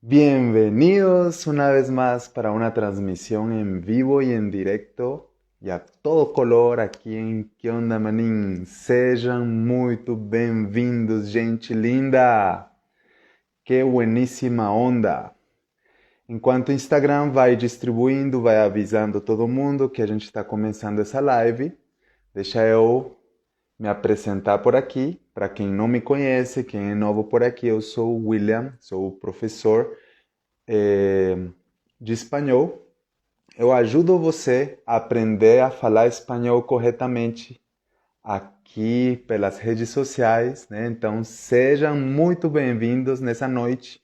Bienvenidos una vez más para una transmisión en vivo y en directo y a todo color aqui em Que Onda Manin. Sejam muito bem-vindos, gente linda! Que bueníssima onda! Enquanto o Instagram vai distribuindo, vai avisando todo mundo que a gente está começando essa live, deixa eu me apresentar por aqui. Para quem não me conhece, quem é novo por aqui, eu sou o William, sou o professor de espanhol. Eu ajudo você a aprender a falar espanhol corretamente aqui pelas redes sociais, né? Então sejam muito bem-vindos nessa noite.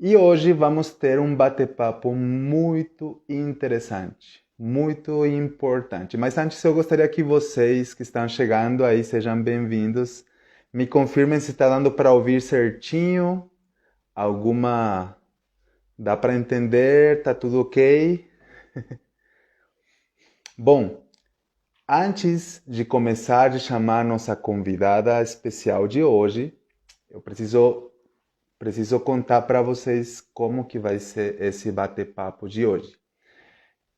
E hoje vamos ter um bate-papo muito interessante, muito importante. Mas antes eu gostaria que vocês que estão chegando aí sejam bem-vindos. Me confirmem se está dando para ouvir certinho. Alguma... Dá para entender? Tá tudo ok? Bom, antes de começar a chamar nossa convidada especial de hoje, eu preciso contar para vocês como que vai ser esse bate-papo de hoje.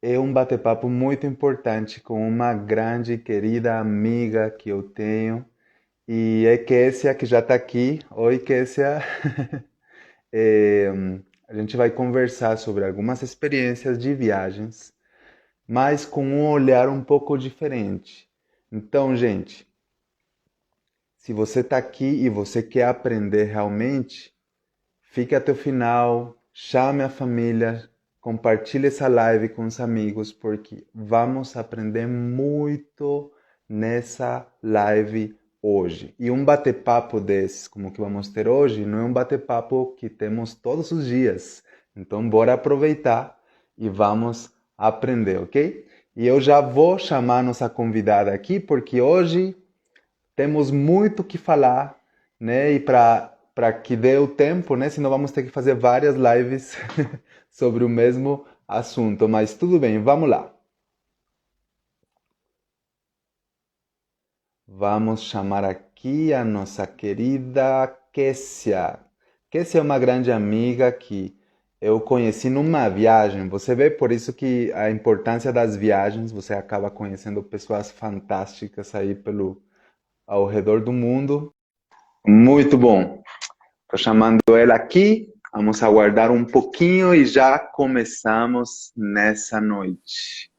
É um bate-papo muito importante com uma grande e querida amiga que eu tenho, e é Kessia, que já está aqui. Oi, Kessia. A gente vai conversar sobre algumas experiências de viagens, mas com um olhar um pouco diferente. Então, gente, se você está aqui e você quer aprender realmente, fique até o final, chame a família, compartilhe essa live com os amigos, porque vamos aprender muito nessa live hoje. E um bate-papo desses, como que vamos ter hoje, não é um bate-papo que temos todos os dias. Então, bora aproveitar e vamos aprender, ok? E eu já vou chamar nossa convidada aqui, porque hoje temos muito que falar, né? E para que dê o tempo, né? Senão vamos ter que fazer várias lives sobre o mesmo assunto. Mas tudo bem, vamos lá. Vamos chamar aqui a nossa querida Kessia. Kessia é uma grande amiga que eu conheci numa viagem. Você vê por isso que a importância das viagens, você acaba conhecendo pessoas fantásticas aí ao redor do mundo. Muito bom. Estou chamando ela aqui. Vamos aguardar um pouquinho e já começamos nessa noite.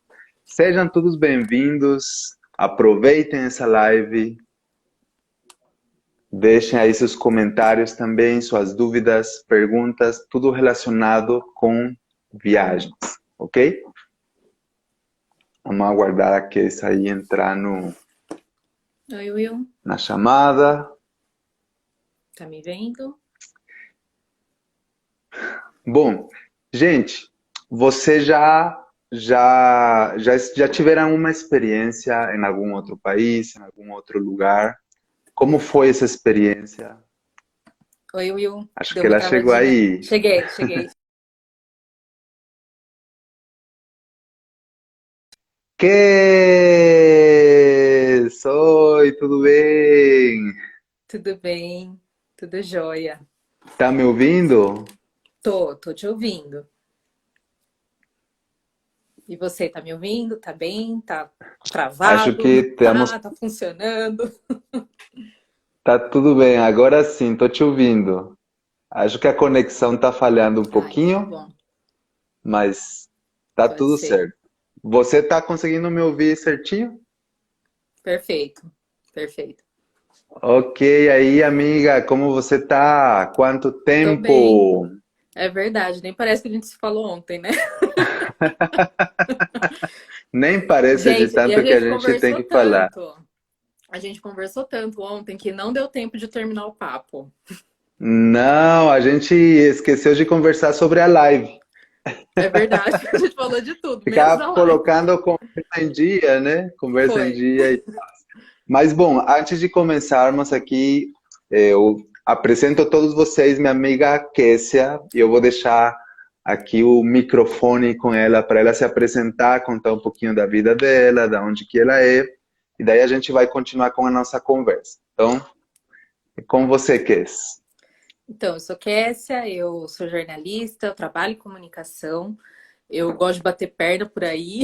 Sejam todos bem-vindos. Aproveitem essa live. Deixem aí seus comentários também, suas dúvidas, perguntas, tudo relacionado com viagens, ok? Vamos aguardar a Kessia aí entrar Oi, Will. na chamada. Tá me vendo? Bom, gente, você já tiveram uma experiência em algum outro país, em algum outro lugar? Como foi essa experiência? Oi, Will. Acho Deu que uma ela chegou travadinha. aí. Cheguei. Que Oi, tudo bem? Tudo bem? Tudo jóia. Tá me ouvindo? Tô te ouvindo. E você, tá me ouvindo? Tá bem? Tá Acho travado? que Não temos. tá? Tá funcionando? Tá tudo bem, agora sim, tô te ouvindo. Acho que a conexão tá falhando um Ah, então tá pouquinho, bom. mas tá Pode tudo ser. certo. Você tá conseguindo me ouvir certinho? Perfeito. Ok, aí, amiga, como você tá? Quanto Tô bem. tempo? É verdade, nem parece que a gente se falou ontem, né? Nem parece de Gente, e a tanto que a gente gente tem conversou que falar. tanto. A gente conversou tanto ontem que não deu tempo de terminar o papo. Não, a gente esqueceu de conversar sobre a live. É verdade, a gente falou de tudo, menos Ficar a live. colocando a conversa em dia, né? Conversa em Foi. dia. Mas, bom, antes de começarmos aqui, eu apresento a todos vocês minha amiga Kessia, e eu vou deixar aqui o microfone com ela para ela se apresentar, contar um pouquinho da vida dela, da onde que ela é, e daí a gente vai continuar com a nossa conversa. Então, é com você, Kess. Então, eu sou Kessia, eu sou jornalista, eu trabalho em comunicação, eu gosto de bater perna por aí,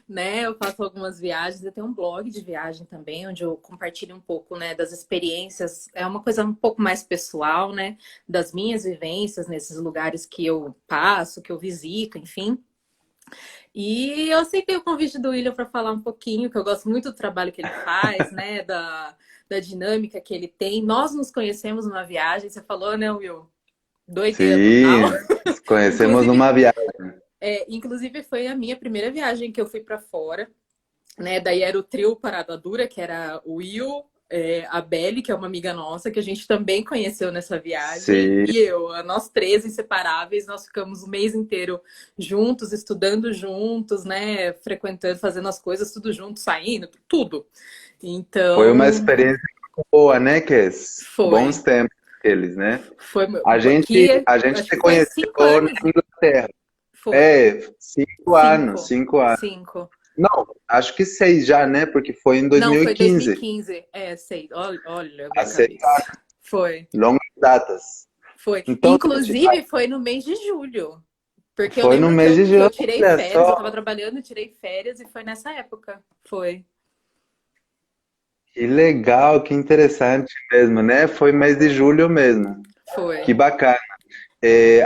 né? Eu faço algumas viagens, eu tenho um blog de viagem também, onde eu compartilho um pouco, né, das experiências, é uma coisa um pouco mais pessoal, né, das minhas vivências nesses lugares que eu passo, que eu visito, enfim. E eu aceitei o convite do William para falar um pouquinho, que eu gosto muito do trabalho que ele faz, né, da dinâmica que ele tem. Nós nos conhecemos numa viagem, você falou, né, Will? Doideira total. Sim, nos conhecemos Inclusive, numa viagem. inclusive foi a minha primeira viagem que eu fui para fora, né? Daí era o trio Parada Dura, que era o Will, a Belle, que é uma amiga nossa, que a gente também conheceu nessa viagem, Sim, e eu, nós três inseparáveis, nós ficamos o mês inteiro juntos, estudando juntos, né? Frequentando, fazendo as coisas tudo junto, saindo, tudo. foi uma Então, experiência muito boa, né, Kes? Bons foi. tempos aqueles, né? Foi aqui, A gente acho que se foi conheceu 5 anos. na Inglaterra. Foi. É, 5 anos, 5 anos. 5. Não, acho que 6 já, né? Porque foi em Não, foi 2015. 2015. Sei. Olha, olha a Há minha 6 cabeça. Foi. longas datas. Foi. Então, gente, Inclusive, foi no mês de julho. Porque eu foi no lembro que mês de que eu julho, tirei olha férias, eu só. tava trabalhando, tirei férias e foi nessa época. Foi. Que legal, que interessante mesmo, né? Foi mês de julho mesmo. Foi. Que bacana.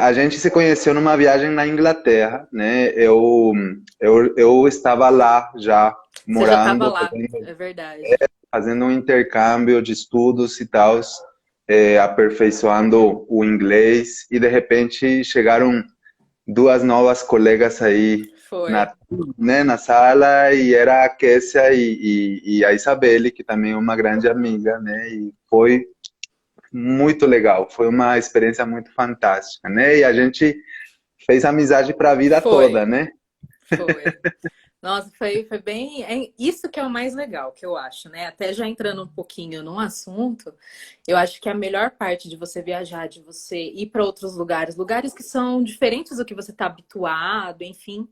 A gente se conheceu numa viagem na Inglaterra, né? Eu estava lá já, Você já tava morando, lá, fazendo, é verdade. fazendo um intercâmbio de estudos e tal, aperfeiçoando o inglês, e de repente chegaram duas novas colegas aí Foi. na, né, na sala, e era a Kessia e a Isabelle, que também é uma grande amiga, né? E foi muito legal, foi uma experiência muito fantástica, né? E a gente fez amizade para a vida toda, Foi. né? Foi. Nossa, foi bem. É isso que é o mais legal, que eu acho, né? Até já entrando um pouquinho no assunto, eu acho que a melhor parte de você viajar, de você ir para outros lugares, lugares que são diferentes do que você está habituado, enfim,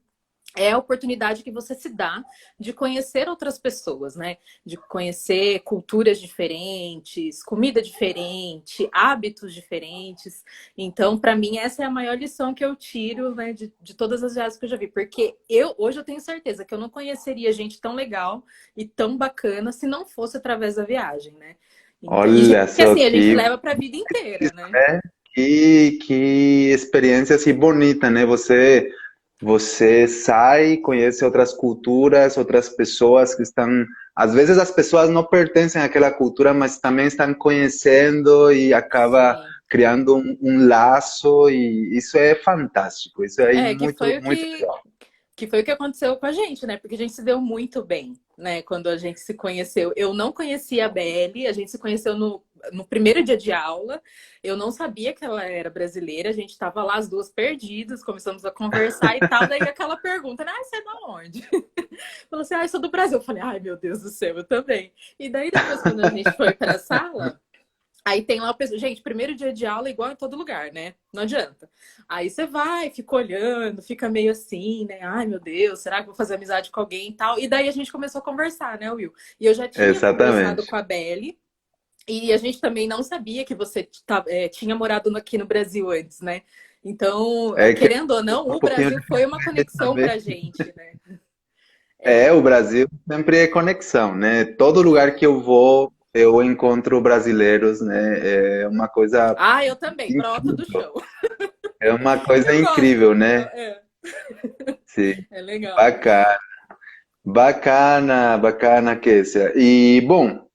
é a oportunidade que você se dá de conhecer outras pessoas, né? De conhecer culturas diferentes, comida diferente, hábitos diferentes. Então, para mim, essa é a maior lição que eu tiro, né, de todas as viagens que eu já vi. Porque hoje eu tenho certeza que eu não conheceria gente tão legal e tão bacana se não fosse através da viagem, né? Então, e gente Olha que só assim, a gente leva para a vida inteira, né? que experiência assim bonita, né? Você sai, conhece outras culturas, outras pessoas que estão. Às vezes as pessoas não pertencem àquela cultura, mas também estão conhecendo e acaba Sim. criando um laço, e isso é fantástico. Isso é Que muito, foi o muito legal. que foi o que aconteceu com a gente, né? Porque a gente se deu muito bem, né? Quando a gente se conheceu. Eu não conhecia a Belle, a gente se conheceu no primeiro dia de aula. Eu não sabia que ela era brasileira, a gente estava lá as duas perdidas, começamos a conversar e tal. Daí aquela pergunta, né? Ah, você é da onde? Falou assim, ah, eu sou do Brasil. Eu falei, ai, meu Deus do céu, eu também. E daí depois, quando a gente foi para a sala. Aí tem lá o pessoal. Gente, primeiro dia de aula é igual em todo lugar, né? Não adianta. Aí você vai, fica olhando, fica meio assim, né? Ai, meu Deus, será que vou fazer amizade com alguém e tal? E daí a gente começou a conversar, né, Will? E eu já tinha conversado Exatamente. com a Belle. E a gente também não sabia que você tinha morado aqui no Brasil antes, né? Então, É que querendo ou não, é um o pouquinho Brasil foi uma difícil conexão também. pra gente, né? O Brasil sempre é conexão, né? Todo lugar que eu vou, eu encontro brasileiros, né? É uma coisa Ah, eu também, broto do incrível. chão. É uma coisa Eu gosto. incrível, né? Sim, É legal. bacana, bacana, bacana, Kessia. E, bom,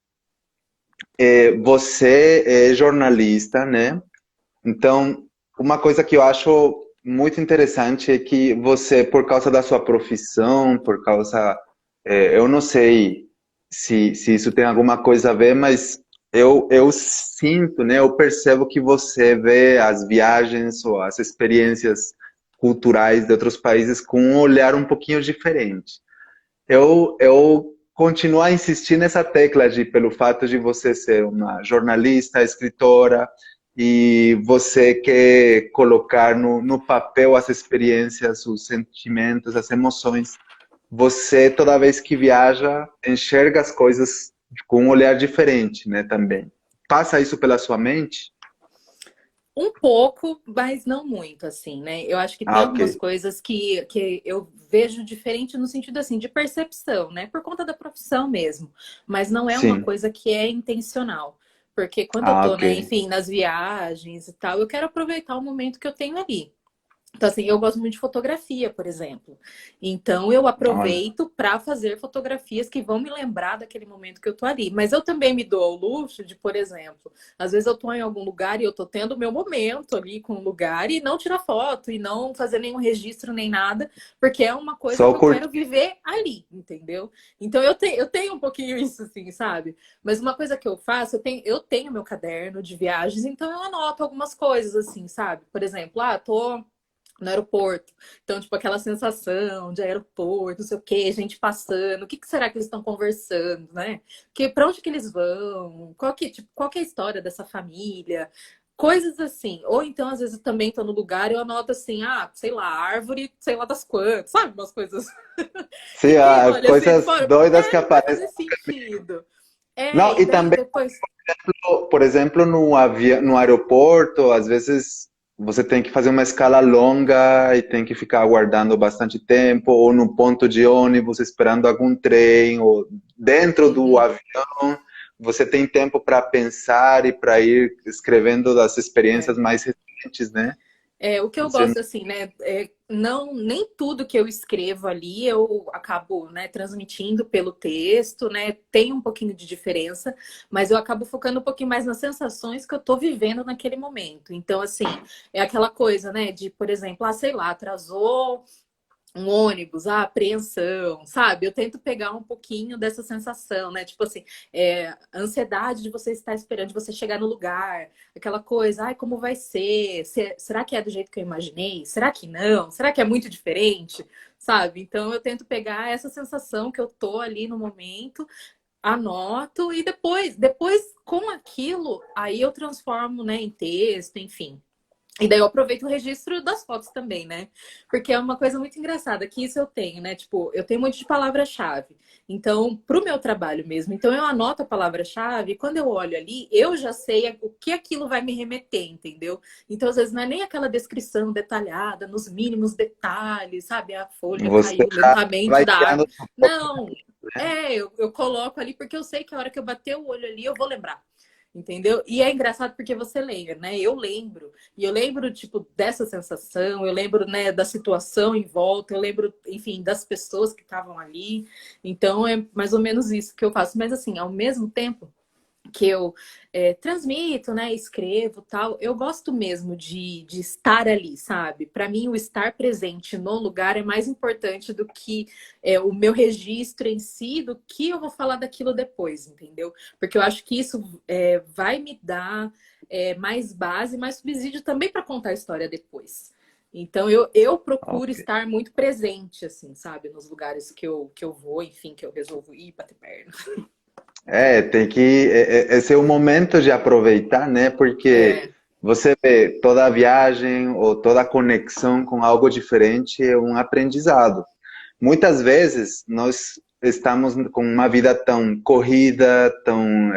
você é jornalista, né? Então, uma coisa que eu acho muito interessante é que você, por causa da sua profissão, por causa, eu não sei se isso tem alguma coisa a ver, mas eu sinto, né? Eu percebo que você vê as viagens ou as experiências culturais de outros países com um olhar um pouquinho diferente. Eu continuo a insistir nessa tecla de, pelo fato de você ser uma jornalista, escritora, e você quer colocar no papel as experiências, os sentimentos, as emoções. Você, toda vez que viaja, enxerga as coisas com um olhar diferente, né, também. Passa isso pela sua mente? Um pouco, mas não muito, assim, né? Eu acho que tem Ah, ok. algumas coisas que eu vejo diferente no sentido, assim, de percepção, né? Por conta da profissão mesmo. Mas não é uma Sim. coisa que é intencional. Porque quando eu Ah, tô, ok. né, enfim, nas viagens e tal, eu quero aproveitar o momento que eu tenho ali. Então, assim, eu gosto muito de fotografia, por exemplo. Então, eu Olha, aproveito para fazer fotografias que vão me lembrar daquele momento que eu tô ali. Mas eu também me dou ao luxo de, por exemplo, às vezes eu tô em algum lugar e eu tô tendo o meu momento ali com o lugar e não tirar foto e não fazer nenhum registro nem nada, porque é uma coisa que só eu curtir. quero viver ali, entendeu? Então, eu tenho um pouquinho isso, assim, sabe? Mas uma coisa que eu faço, eu tenho meu caderno de viagens, então eu anoto algumas coisas, assim, sabe? Por exemplo, tô no aeroporto. Então, tipo, aquela sensação de aeroporto, não sei o quê, gente passando, o que será que eles estão conversando, né? Que, pra onde que eles vão? Qual que é a história dessa família? Coisas assim. Ou então, às vezes, eu também estou no lugar e eu anoto assim, sei lá, árvore, sei lá das quantas, sabe? Umas coisas Sim, que olha assim, coisas fora, doidas que não vai aparecem. fazer sentido. Não, E e daí também, depois. por exemplo, no aeroporto, às vezes você tem que fazer uma escala longa e tem que ficar aguardando bastante tempo, ou no ponto de ônibus esperando algum trem, ou dentro do Uhum. avião, você tem tempo para pensar e para ir escrevendo das experiências É. mais recentes, né? O que eu Você, gosto, assim, né? Não, nem tudo que eu escrevo ali eu acabo, né, transmitindo pelo texto, né? Tem um pouquinho de diferença, mas eu acabo focando um pouquinho mais nas sensações que eu tô vivendo naquele momento. Então, assim, é aquela coisa, né? De, por exemplo, sei lá, atrasou um ônibus, a apreensão, sabe? Eu tento pegar um pouquinho dessa sensação, né? Tipo assim, a ansiedade de você estar esperando, de você chegar no lugar, aquela coisa, como vai ser? Será que é do jeito que eu imaginei? Será que não? Será que é muito diferente? Sabe? Então eu tento pegar essa sensação que eu tô ali no momento, anoto e depois com aquilo, aí eu transformo, né, em texto, enfim. E daí eu aproveito o registro das fotos também, né? Porque é uma coisa muito engraçada, que isso eu tenho, né? Tipo, eu tenho um monte de palavra-chave. Então, pro meu trabalho mesmo. Então, eu anoto a palavra-chave e quando eu olho ali, eu já sei o que aquilo vai me remeter, entendeu? Então, às vezes, não é nem aquela descrição detalhada, nos mínimos detalhes, sabe? A folha você caiu lentamente vai da árvore. criando. Não! Eu coloco ali porque eu sei que a hora que eu bater o olho ali, eu vou lembrar. Entendeu? E é engraçado porque você lembra, né? Eu lembro. E eu lembro, tipo, dessa sensação, eu lembro, né, da situação em volta, eu lembro, enfim, das pessoas que estavam ali. Então, é mais ou menos isso que eu faço. Mas, assim, ao mesmo tempo que eu transmito, né, escrevo, tal, eu gosto mesmo de estar ali, sabe? Para mim, o estar presente no lugar é mais importante do que o meu registro em si, do que eu vou falar daquilo depois, entendeu? Porque eu acho que isso vai me dar mais base, mais subsídio também para contar a história depois. Então, eu procuro Ok. estar muito presente, assim, sabe? Nos lugares que eu vou, enfim, que eu resolvo ir, bater perna. Tem que. Esse é o momento de aproveitar, né? Porque É. você vê toda a viagem ou toda a conexão com algo diferente é um aprendizado. Muitas vezes nós estamos com uma vida tão corrida, tão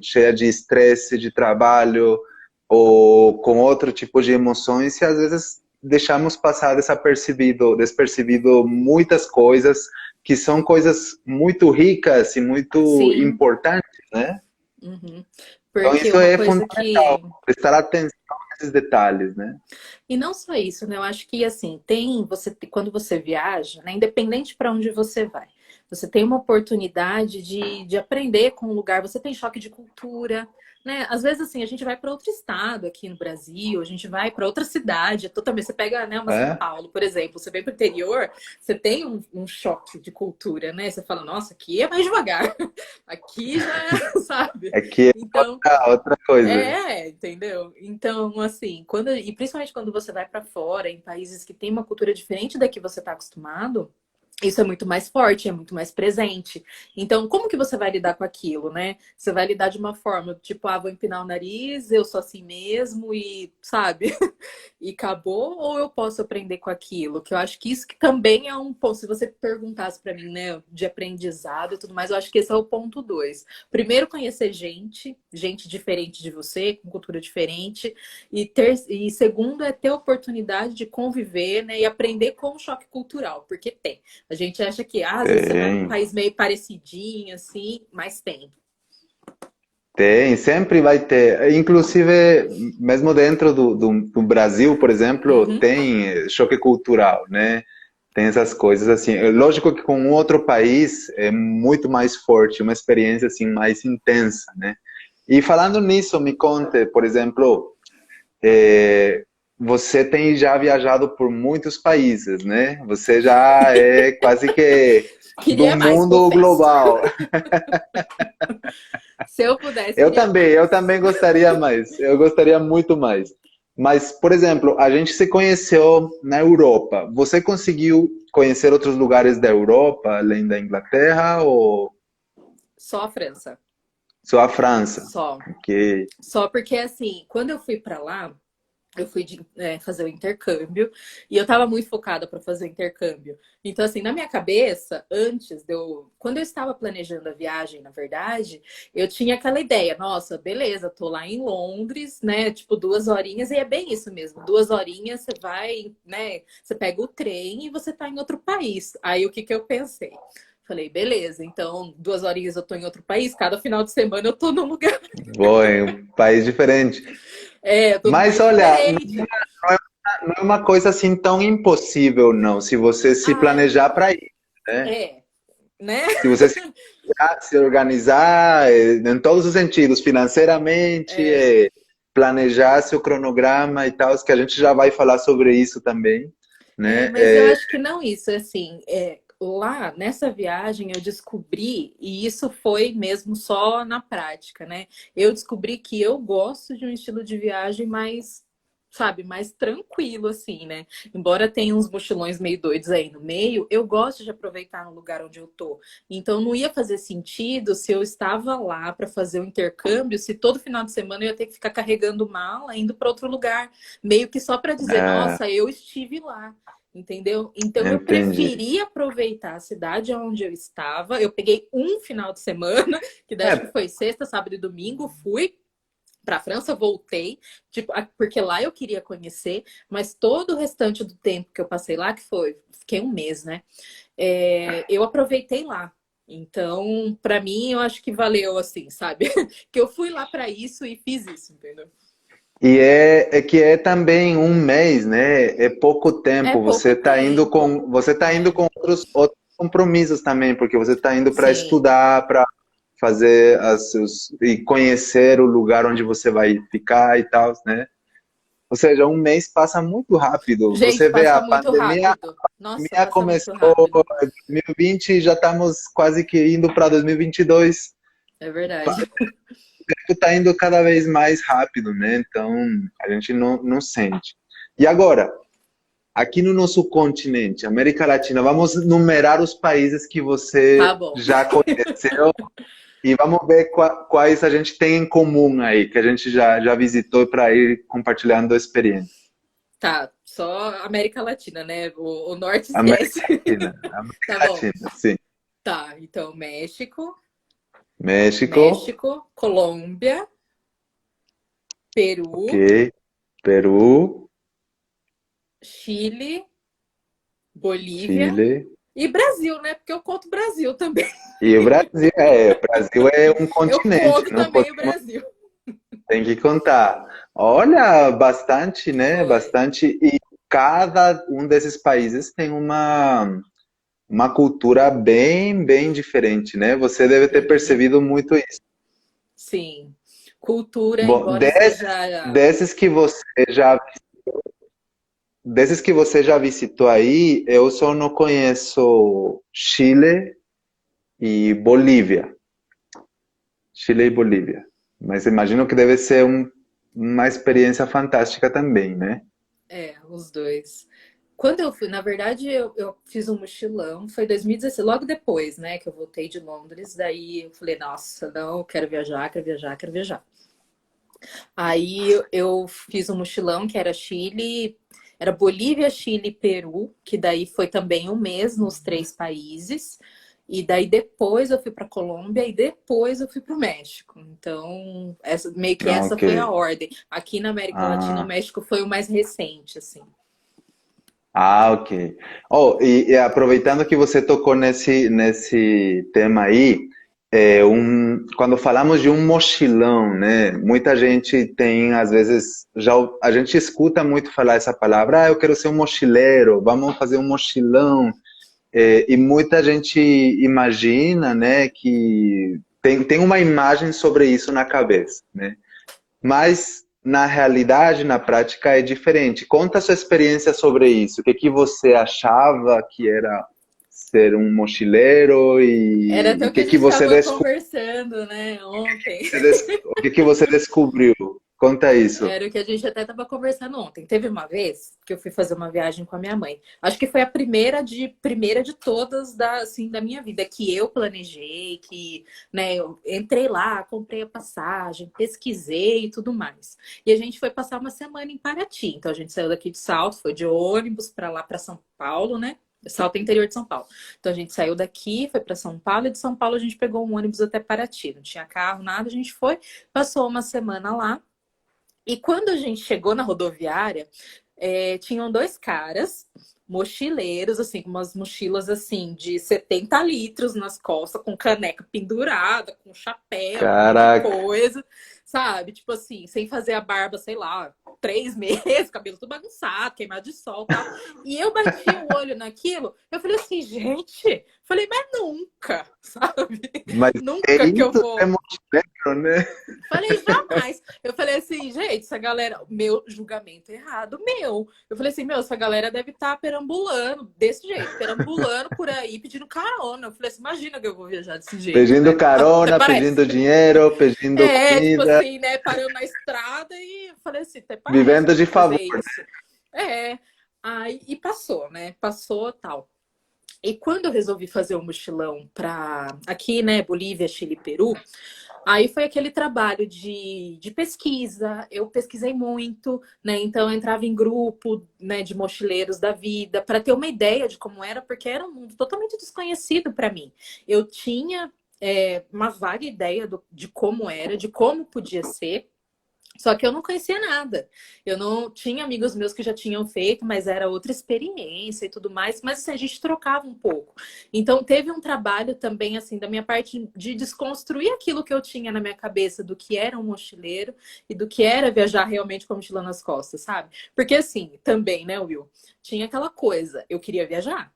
cheia de estresse, de trabalho, ou com outro tipo de emoções, e às vezes deixamos passar despercebido muitas coisas que são coisas muito ricas e muito Sim. importantes, né? Uhum. Então Porque isso uma é coisa fundamental, que. prestar atenção nesses detalhes, né? E não só isso, né? Eu acho que assim, quando você viaja, né? Independente para onde você vai, você tem uma oportunidade de aprender com o lugar, você tem choque de cultura, né? Às vezes, assim, a gente vai para outro estado aqui no Brasil, a gente vai para outra cidade, totalmente. Você pega, né, uma São É, Paulo, por exemplo, você vem para o interior, você tem um choque de cultura, né? Você fala, nossa, aqui é mais devagar, aqui já é, sabe? é que é Então. outra coisa. Entendeu? Então, assim, e principalmente quando você vai para fora, em países que têm uma cultura diferente da que você está acostumado, isso é muito mais forte, é muito mais presente. Então, como que você vai lidar com aquilo, né? Você vai lidar de uma forma, tipo, vou empinar o nariz, eu sou assim mesmo e, sabe? e acabou, ou eu posso aprender com aquilo? Que eu acho que isso que também é um ponto. Se você perguntasse para mim, né, de aprendizado e tudo mais, eu acho que esse é o ponto dois. Primeiro, conhecer gente diferente de você, com cultura diferente, e segundo, é ter a oportunidade de conviver, né, e aprender com o choque cultural, porque tem. A gente acha que, às vezes você vai num Tem, país meio parecidinho, assim, mas tem. tem, sempre vai ter. Inclusive, mesmo dentro do Brasil, por exemplo, Uhum. tem choque cultural, né? Tem essas coisas assim. É lógico que com um outro país é muito mais forte, uma experiência assim mais intensa, né? E falando nisso, me conte, por exemplo, você tem já viajado por muitos países, né? Você já é quase que do Queria mais, mundo confesso. global. Se eu pudesse, queria Eu mais. também gostaria mais. Eu gostaria muito mais. Mas, por exemplo, a gente se conheceu na Europa. Você conseguiu conhecer outros lugares da Europa, além da Inglaterra, ou Só a França. só a França? Só. Ok. Só porque, assim, quando eu fui pra lá, eu fui fazer o intercâmbio e eu tava muito focada para fazer o intercâmbio. Então, assim, na minha cabeça, quando eu estava planejando a viagem, na verdade, eu tinha aquela ideia, nossa, beleza, tô lá em Londres, né? Tipo, 2 horinhas, e é bem isso mesmo, 2 horinhas você vai, né? Você pega o trem e você tá em outro país. Aí o que que eu pensei? Falei, beleza, então 2 horinhas eu tô em outro país, cada final de semana eu tô num lugar. Vou em um país diferente. É, eu tô num Mas país olha, diferente. não é uma coisa assim tão impossível, não, se você se Ah, planejar para ir, né? é, né? Se você se organizar em todos os sentidos, financeiramente, É, planejar seu cronograma e tal, que a gente já vai falar sobre isso também, né? mas eu acho que não isso, assim, lá nessa viagem eu descobri, e isso foi mesmo só na prática, né? Eu descobri que eu gosto de um estilo de viagem mais, sabe, mais tranquilo, assim, né? Embora tenha uns mochilões meio doidos aí no meio, eu gosto de aproveitar no lugar onde eu tô. Então não ia fazer sentido se eu estava lá para fazer o intercâmbio, se todo final de semana eu ia ter que ficar carregando mala, indo para outro lugar, meio que só para dizer, Ah, nossa, eu estive lá. Entendeu? Então eu entendi. preferi aproveitar a cidade onde eu estava. Eu peguei um final de semana, que daí acho que É, foi sexta, sábado e domingo, fui para a França, voltei, tipo, porque lá eu queria conhecer, mas todo o restante do tempo que eu passei lá, fiquei um mês, né? Eu aproveitei lá. Então, para mim, eu acho que valeu assim, sabe? Que eu fui lá para isso e fiz isso, entendeu? e é que é também um mês, né? É pouco É tempo. pouco tempo. Você tá indo É, com outros compromissos também, porque você está indo para sim. estudar, para fazer e conhecer o lugar onde você vai ficar e tal, né? Ou seja, um mês passa muito rápido. Gente, Você vê passa a muito pandemia, rápido. Nossa, pandemia passa muito começou rápido. em 2020 e já estamos quase que indo para 2022. É verdade. O tempo está indo cada vez mais rápido, né? Então a gente não sente. E agora, aqui no nosso continente, América Latina, vamos numerar os países que Tá você bom. já conheceu e vamos ver quais a gente tem em comum aí, que a gente já visitou para ir compartilhando a experiência. Tá, só América Latina, né? O norte América esquece. Latina, América Tá bom. Latina, sim. Tá, então México, México, México, Colômbia, ok. Peru, Peru, Chile, Bolívia Chile e Brasil, né? Porque eu conto Brasil também. e o Brasil. É, o Brasil é um Eu continente, conto não também o podemos, Brasil. tem que contar. Olha, bastante, né? Foi. Bastante. E cada um desses países tem uma cultura bem diferente, né? Você deve ter Sim, percebido muito isso. sim. Cultura, Bom, embora seja. desses que você já Desses que você já visitou aí, eu só não conheço Chile e Bolívia. Chile e Bolívia. Mas imagino que deve ser uma experiência fantástica também, né? Os dois. Quando eu fui, na verdade, eu fiz um mochilão, foi 2016, logo depois, né, que eu voltei de Londres. Daí eu falei, nossa, não, quero viajar, quero viajar, quero viajar. Aí eu fiz um mochilão que era Chile, era Bolívia, Chile e Peru, que daí foi também um mês nos três países. E daí depois eu fui para Colômbia e depois eu fui para o México. Então, meio que essa Ok. foi a ordem. Aqui na América Latina, o Ah, México foi o mais recente, assim. ok. Oh, e aproveitando que você tocou nesse tema aí, quando falamos de um mochilão, né? Muita gente tem, às vezes, a gente escuta muito falar essa palavra, eu quero ser um mochileiro, vamos fazer um mochilão. E muita gente imagina, né, que tem uma imagem sobre isso na cabeça, né? Mas na realidade, na prática, é diferente. Conta a sua experiência sobre isso. O que que você achava que era ser um mochileiro Era e até o o que que a que gente você estava conversando, né, ontem. o que que você descobriu? Conta isso. Era o que a gente até estava conversando ontem. Teve uma vez que eu fui fazer uma viagem com a minha mãe. Acho que foi a primeira de todas assim, da minha vida, que eu planejei, que, né, eu entrei lá, comprei a passagem, pesquisei e tudo mais. E a gente foi passar uma semana em Paraty. Então a gente saiu daqui de Salto, foi de ônibus para lá para São Paulo, né? Salto é interior de São Paulo. Então a gente saiu daqui, foi para São Paulo, e de São Paulo a gente pegou um ônibus até Paraty. Não tinha carro, nada, a gente foi, passou uma semana lá. E quando a gente chegou na rodoviária, tinham dois caras, mochileiros, assim, com umas mochilas assim, de 70 litros nas costas, com caneca pendurada, com chapéu, um monte de Caraca, coisa, sabe? Tipo assim, sem fazer a barba, sei lá, 3 meses, cabelo tudo bagunçado, queimado de sol e tal. E eu bati o olho naquilo, eu falei assim, gente, falei, mas nunca, sabe? mas é Nunca que eu isso, é vou. mochileiro, né? Falei, jamais. Eu falei assim, gente, essa galera, meu julgamento errado, meu. Eu falei assim, meu, essa galera deve estar perambulando desse jeito, perambulando por aí, pedindo carona. Eu falei assim, imagina que eu vou viajar desse jeito, Pedindo né? Até carona, pedindo parece. dinheiro, pedindo Tipo comida, assim, né? Parando na estrada e eu falei assim, até parece que vivendo eu de vou fazer favor. isso. É. Aí, e passou, né? Passou tal. E quando eu resolvi fazer um mochilão para aqui, né, Bolívia, Chile e Peru, aí foi aquele trabalho de pesquisa. Eu pesquisei muito, né? Então eu entrava em grupo, né, de mochileiros da vida para ter uma ideia de como era, porque era um mundo totalmente desconhecido para mim. Eu tinha uma vaga ideia de como era, de como podia ser. Só que eu não conhecia nada. Eu não tinha amigos meus que já tinham feito, mas era outra experiência e tudo mais. Mas assim, a gente trocava um pouco. Então teve um trabalho também assim da minha parte de desconstruir aquilo que eu tinha na minha cabeça do que era um mochileiro e do que era viajar realmente com a mochila nas costas, sabe? Porque assim, também, né, Will? Tinha aquela coisa, eu queria viajar.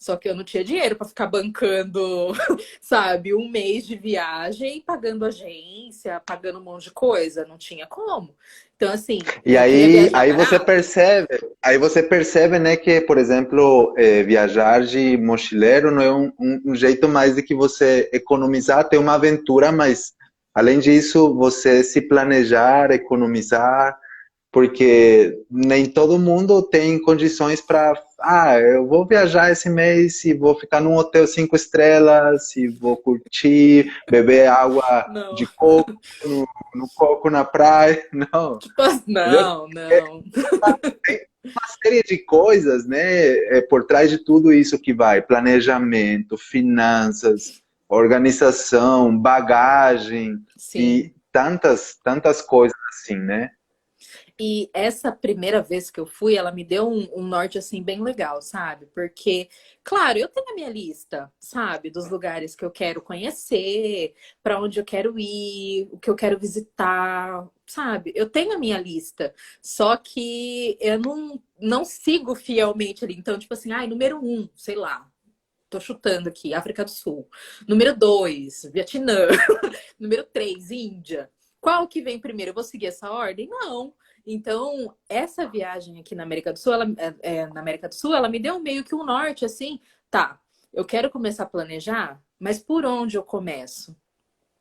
Só que eu não tinha dinheiro para ficar bancando, sabe, um mês de viagem, pagando agência, pagando um monte de coisa. Não tinha como. Então, assim, E eu queria viajar aí barato. aí você percebe, né, que, por exemplo, viajar de mochileiro não é um jeito mais de que você economizar, ter uma aventura, mas além disso, você se planejar, economizar, porque nem todo mundo tem condições para, eu vou viajar esse mês e vou ficar num hotel 5 estrelas, e vou curtir, beber água Não, de coco no coco na praia, não. tipo, Entendeu? não, não. Tem uma série de coisas, né, por trás de tudo isso que vai, planejamento, finanças, organização, bagagem Sim. e tantas coisas assim, né? E essa primeira vez que eu fui, ela me deu um norte assim bem legal, sabe? Porque, claro, eu tenho a minha lista, sabe, dos lugares que eu quero conhecer, para onde eu quero ir, o que eu quero visitar, sabe? Eu tenho a minha lista, só que eu não sigo fielmente ali. Então, tipo assim, número um, sei lá. Tô chutando aqui, África do Sul. Número dois, Vietnã. Número três, Índia. Qual que vem primeiro? Eu vou seguir essa ordem? Não. Então, essa viagem aqui na América do Sul, na América do Sul, ela me deu meio que um norte, assim, tá, eu quero começar a planejar, mas por onde eu começo?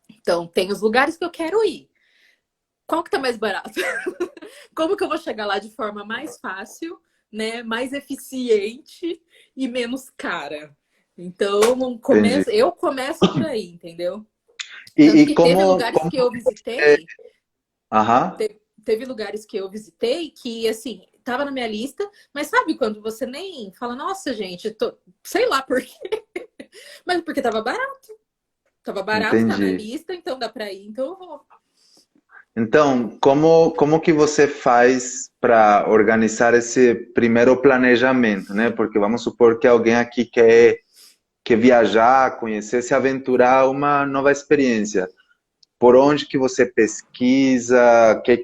Então, tem os lugares que eu quero ir. Qual que tá mais barato? Como que eu vou chegar lá de forma mais fácil, né, mais eficiente e menos cara? Então, Entendi. eu começo por aí, entendeu? E, Tanto e que teve como, lugares como que eu visitei. Aham, Teve lugares que eu visitei que, assim, tava na minha lista, mas sabe quando você nem fala, nossa, gente, sei lá por quê, mas porque tava barato. Tava barato, tá na entendi. lista, então dá pra ir, então eu vou. Então, como que você faz para organizar esse primeiro planejamento, né? Porque vamos supor que alguém aqui quer viajar, conhecer, se aventurar a uma nova experiência. Por onde que você pesquisa? Que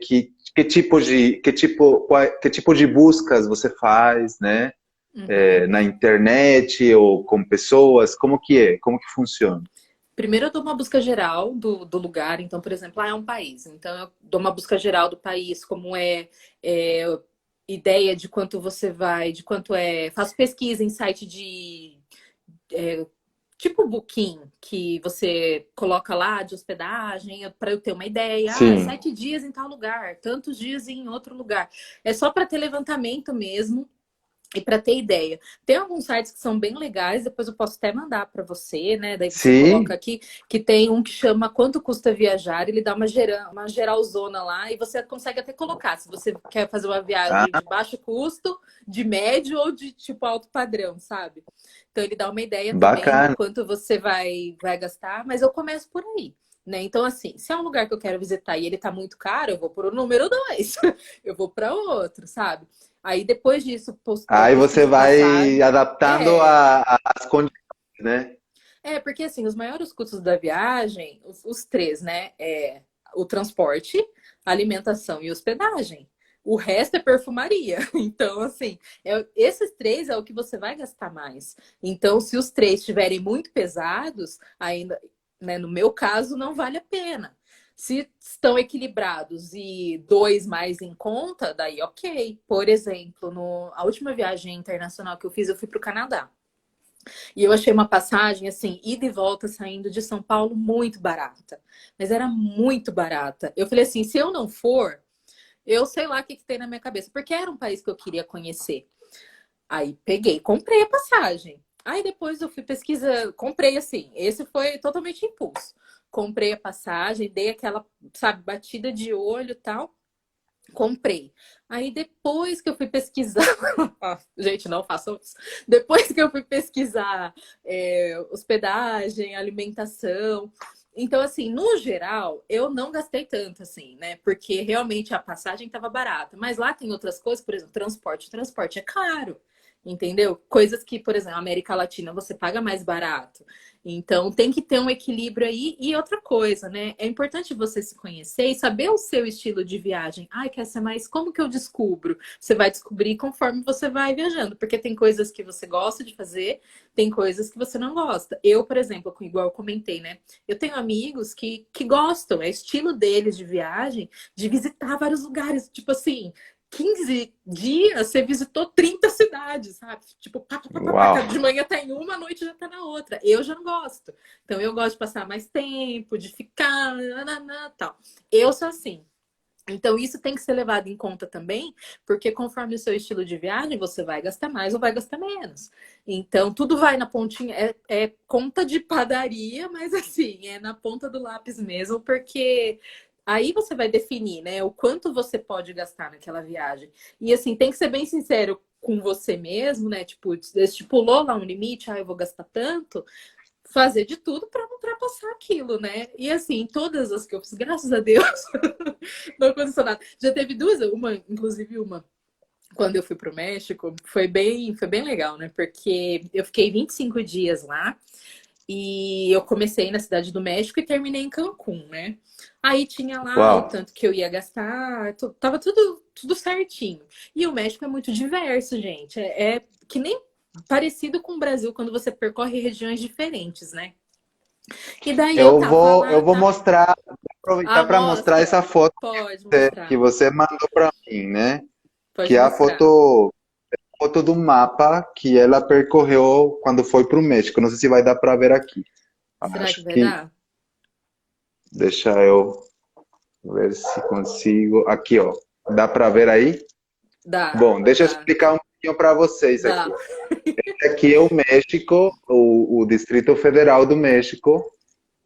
tipo de buscas você faz, né? Uhum. Na internet ou com pessoas? Como que é? Como que funciona? Primeiro eu dou uma busca geral do lugar, então, por exemplo, é um país. Então eu dou uma busca geral do país, como é ideia de quanto você vai, de quanto é. Faço pesquisa em site de tipo Booking, que você coloca lá de hospedagem, para eu ter uma ideia. Ah, Sim. 7 dias em tal lugar, tantos dias em outro lugar. É só para ter levantamento mesmo. E para ter ideia, tem alguns sites que são bem legais, depois eu posso até mandar para você, né? Daí você coloca Sim, aqui que tem um que chama Quanto Custa Viajar, ele dá uma geralzona lá e você consegue até colocar se você quer fazer uma viagem ah, de baixo custo, de médio ou de tipo alto padrão, sabe? Então ele dá uma ideia também do bacana. quanto você vai gastar, mas eu começo por aí. Né? Então, assim, se é um lugar que eu quero visitar e ele tá muito caro, eu vou para o número dois, eu vou para outro, sabe? Aí depois disso, Aí você pesquiso vai passagem. adaptando É, às condições, né? porque assim, os maiores custos da viagem, os três, né? É o transporte, alimentação e hospedagem. O resto é perfumaria. Então, assim, esses três é o que você vai gastar mais. Então, se os três estiverem muito pesados, ainda, né, no meu caso, não vale a pena. Se estão equilibrados e dois mais em conta, daí ok. Por exemplo, a última viagem internacional que eu fiz, eu fui para o Canadá. E eu achei uma passagem, assim, ida e volta saindo de São Paulo muito barata. Mas era muito barata. Eu falei assim: se eu não for, eu sei lá o que tem na minha cabeça, porque era um país que eu queria conhecer. Aí peguei, comprei a passagem. Aí depois eu fui pesquisar, comprei assim, esse foi totalmente impulso. Comprei a passagem, dei aquela, sabe, batida de olho e tal. Comprei. Aí depois que eu fui pesquisar, gente, não façam isso. Depois que eu fui pesquisar hospedagem, alimentação. Então, assim, no geral, eu não gastei tanto, assim, né? Porque realmente a passagem estava barata. Mas lá tem outras coisas, por exemplo, transporte. Transporte é caro, entendeu? Coisas que, por exemplo, na América Latina você paga mais barato. Então, tem que ter um equilíbrio aí. E outra coisa, né? É importante você se conhecer e saber o seu estilo de viagem. Ai, quer ser mais? Como que eu descubro? Você vai descobrir conforme você vai viajando, porque tem coisas que você gosta de fazer, tem coisas que você não gosta. Eu, por exemplo, igual eu comentei, né? Eu tenho amigos que gostam, é estilo deles de viagem, de visitar vários lugares. Tipo assim, 15 dias, você visitou 30 cidades, sabe? Tipo, Uau, de manhã tá em uma, à noite já tá na outra. Eu já não gosto. Então, eu gosto de passar mais tempo, de ficar, nananã, tal. Eu sou assim. Então, isso tem que ser levado em conta também, porque conforme o seu estilo de viagem, você vai gastar mais ou vai gastar menos. Então, tudo vai na pontinha, é conta de padaria, mas assim, é na ponta do lápis mesmo, porque aí você vai definir, né, o quanto você pode gastar naquela viagem. E assim, tem que ser bem sincero com você mesmo, né? Tipo, estipulou lá um limite, eu vou gastar tanto, fazer de tudo para não ultrapassar aquilo, né? E assim, todas as que eu fiz, graças a Deus, não aconteceu nada. Já teve duas, inclusive uma, quando eu fui pro México, foi bem legal, né? Porque eu fiquei 25 dias lá e eu comecei na cidade do México e terminei em Cancún, né? Aí tinha lá o uau. tanto que eu ia gastar, tava tudo certinho. E o México é muito diverso, gente. É que nem parecido com o Brasil quando você percorre regiões diferentes, né? E daí eu tava Eu lá, vou tá? mostrar, aproveitar Ah, para mostrar mostra. essa foto Pode que mostrar. você mandou para mim, né? Que Pode é a mostrar. foto do mapa que ela percorreu quando foi para o México. Não sei se vai dar para ver aqui. Será que Acho vai que dar? deixa eu ver se consigo. Aqui, ó. Dá para ver aí? Dá, Bom, deixa eu dá, explicar um pouquinho para vocês aqui. dá. Aqui é o México, Distrito Federal do México,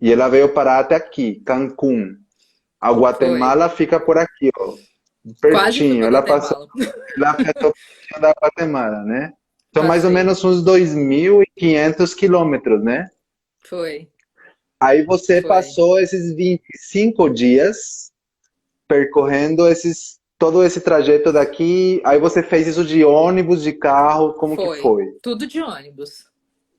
e ela veio parar até aqui, Cancún. A Foi. Guatemala fica por aqui, ó, Quase fui pertinho. pra Ela passou, Guatemala. ela afetou pertinho da Guatemala, né? São mais ou Passei. menos uns 2.500 quilômetros, né? Foi. Aí você Foi. passou esses 25 dias percorrendo todo esse trajeto daqui. Aí você fez isso de ônibus, de carro, como que Foi. foi? Tudo de ônibus.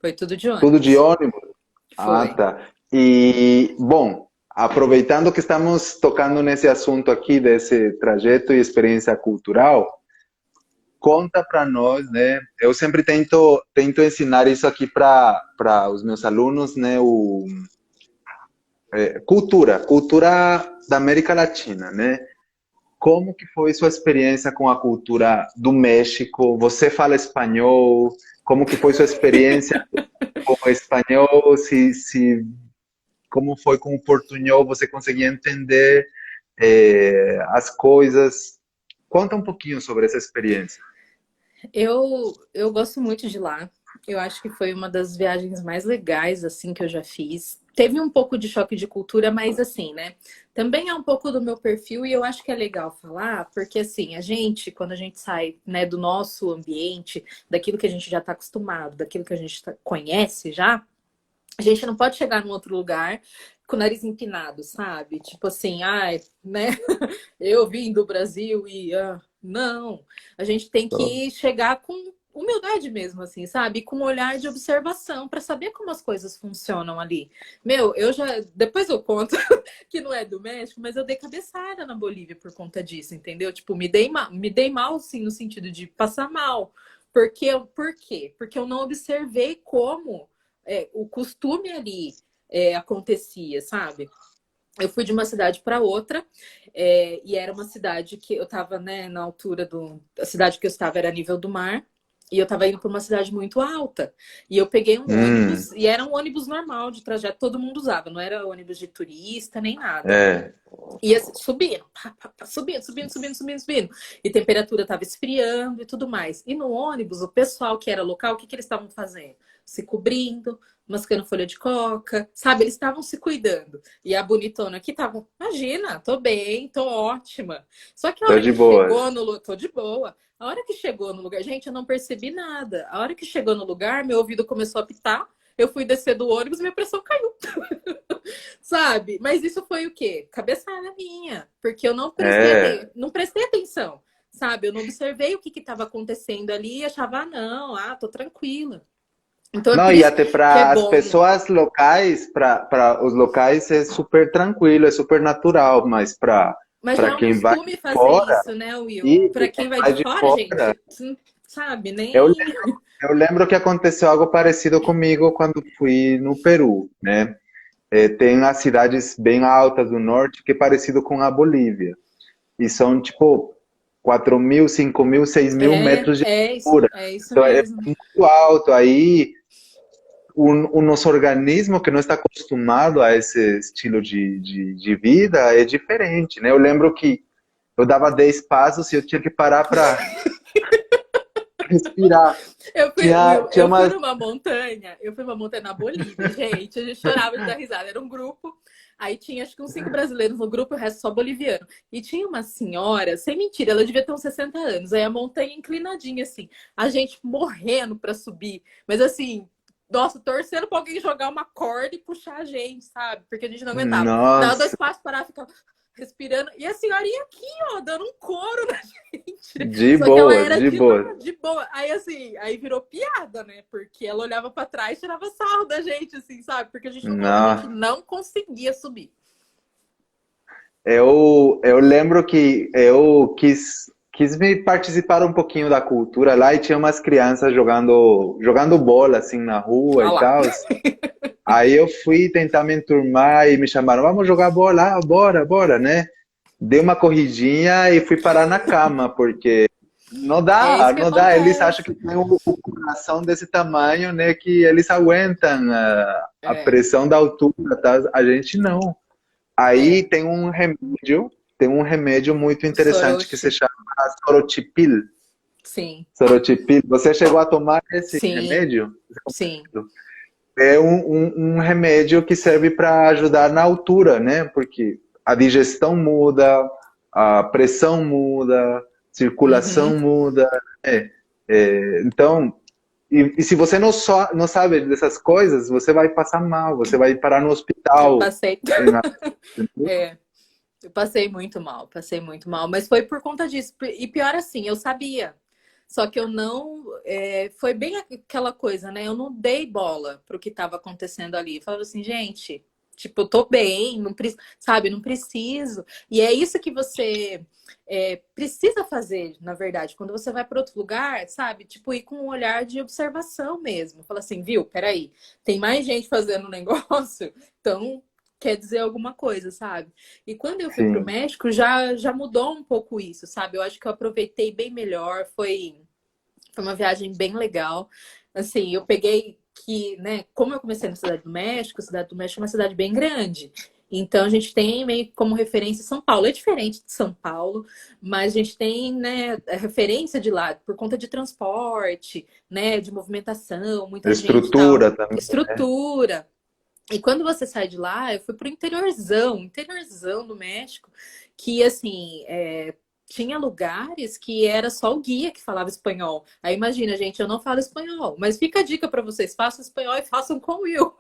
Foi tudo de Tudo de ônibus. ônibus? Ah, Foi. tá. E, bom, aproveitando que estamos tocando nesse assunto aqui, desse trajeto e experiência cultural, conta para nós, né? Eu sempre tento ensinar isso aqui para os meus alunos, né? Cultura da América Latina, né? Como que foi sua experiência com a cultura do México? Você fala espanhol? Como que foi sua experiência com o espanhol? Como foi com o portunhol? Você conseguia entender as coisas? Conta um pouquinho sobre essa experiência. Eu gosto muito de lá. Eu acho que foi uma das viagens mais legais assim que eu já fiz. Teve um pouco de choque de cultura, mas assim, né? Também é um pouco do meu perfil e eu acho que é legal falar, porque assim, a gente, quando a gente sai, né, do nosso ambiente, daquilo que a gente já está acostumado, daquilo que a gente conhece já, a gente não pode chegar num outro lugar com o nariz empinado, sabe? Tipo assim, ai, né? Eu vim do Brasil e não. A gente tem que chegar com humildade mesmo, assim, sabe? Com um olhar de observação para saber como as coisas funcionam ali. Meu, eu já. Depois eu conto que não é do México, mas eu dei cabeçada na Bolívia por conta disso, entendeu? Tipo, me dei mal, sim, no sentido de passar mal. Por quê? Porque eu não observei como o costume ali acontecia, sabe? Eu fui de uma cidade para outra, e era uma cidade que eu estava, né, na altura do. A cidade que eu estava era a nível do mar, e eu estava indo para uma cidade muito alta. E eu peguei um Hum, ônibus, e era um ônibus normal de trajeto, todo mundo usava, não era ônibus de turista nem nada. é. E assim, subindo, pá, pá, pá, subindo, subindo, subindo, subindo, subindo. E temperatura estava esfriando e tudo mais. E no ônibus, o pessoal que era local, o que eles estavam fazendo? Se cobrindo, mascando folha de coca, sabe? Eles estavam se cuidando. E a bonitona aqui tava, imagina, tô bem, tô ótima. Só que a Tô hora de que chegou boas. no lugar, tô de boa. A hora que chegou no lugar, gente, eu não percebi nada. A hora que chegou no lugar, meu ouvido começou a pitar. Eu fui descer do ônibus, minha pressão caiu. Sabe? Mas isso foi o quê? Cabeçada minha, porque eu É. não prestei atenção, sabe? Eu não observei o que estava acontecendo ali e achava, tô tranquila. Então é Não, por e isso até que é para as bom. pessoas locais, para os locais é super tranquilo, é super natural, mas Mas para já é um quem vai costume de fazer fora, isso, né, Will? e Para quem quem vai de vai de fora, fora, gente, sabe, eu, nem. eu lembro que aconteceu algo parecido comigo quando fui no Peru, né? Tem as cidades bem altas do norte que é parecido com a Bolívia. E são tipo 4.000, 5.000, 6.000 metros de altura. É isso Então é mesmo. muito alto. Aí o nosso organismo que não está acostumado a esse estilo de vida é diferente, né? Eu lembro que eu dava 10 passos e eu tinha que parar para respirar. Will, Tinha umas. eu fui uma montanha na Bolívia, gente, a gente chorava de dar risada, era um grupo, aí tinha acho que uns 5 brasileiros no grupo, o resto só boliviano. E tinha uma senhora, sem mentira, ela devia ter uns 60 anos, aí a montanha inclinadinha assim, a gente morrendo pra subir, mas assim, nossa, torcendo pra alguém jogar uma corda e puxar a gente, sabe? Porque a gente não aguentava. Dava dois Nossa, passos, parava, ficava respirando, e a senhorinha aqui, ó, dando um coro na gente. de Só que ela boas, era de boas. de boa. Aí, assim, aí virou piada, né? Porque ela olhava pra trás e tirava sarro da gente, assim, sabe? Porque a gente Não. não conseguia subir. Eu lembro que eu quis me participar um pouquinho da cultura lá e tinha umas crianças jogando bola assim na rua Olha e lá. tal. Aí eu fui tentar me enturmar e me chamaram, vamos jogar bola, ah, bora, bora, né? Dei uma corridinha e fui parar na cama, porque não É dá, isso que não dá. Eles acham que acontece. tem o coração desse tamanho, né? Que eles aguentam a É, pressão da altura, tá? A gente não. Aí é. tem um remédio muito interessante que se Soroche. chama sorotipil. Sim, Sorotipil. Você chegou a tomar esse sim, remédio? sim. É um remédio que serve para ajudar na altura, né? Porque a digestão muda, a pressão muda, Uhum. circulação muda, né? Então, e se você não sabe dessas coisas, você vai passar mal, você vai parar no Eu hospital. passei. Em- É, eu passei muito mal, mas foi por conta disso. E pior assim, eu sabia. Só que eu não. Foi bem aquela coisa, né? Eu não dei bola pro que estava acontecendo ali. Eu falava assim, gente, tipo, eu tô bem, não sabe, não preciso. E é isso que você precisa fazer, na verdade, quando você vai para outro lugar, sabe? Tipo, ir com um olhar de observação mesmo. Fala assim, viu, peraí, tem mais gente fazendo um negócio, então quer dizer alguma coisa, sabe? E quando eu fui para o Sim, México, já mudou um pouco isso, sabe? Eu acho que eu aproveitei bem melhor, foi uma viagem bem legal. Assim, eu peguei que, né, como eu comecei na Cidade do México, a Cidade do México é uma cidade bem grande. Então a gente tem meio como referência São Paulo. É diferente de São Paulo, mas a gente tem, né, a referência de lá por conta de transporte, né, de movimentação, muita gente e tal, estrutura também. estrutura. E quando você sai de lá, eu fui pro interiorzão do México, que assim, tinha lugares que era só o guia que falava espanhol. Aí imagina, gente, eu não falo espanhol, mas fica a dica para vocês, façam espanhol e façam com o Will,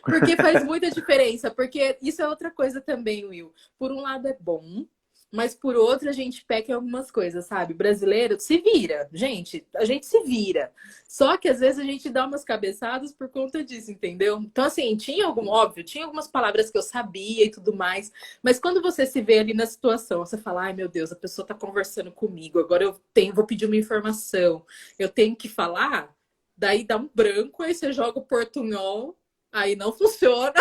porque faz muita diferença, porque isso é outra coisa também, Will. Por um lado é bom, mas por outro a gente peca em algumas coisas, sabe? Brasileiro se vira, gente, a gente se vira. Só que às vezes a gente dá umas cabeçadas por conta disso, entendeu? Então, assim, óbvio, tinha algumas palavras que eu sabia e tudo mais, mas quando você se vê ali na situação, você fala, ai meu Deus, a pessoa tá conversando comigo, agora vou pedir uma informação, eu tenho que falar, daí dá um branco, aí você joga o portunhol, aí não funciona,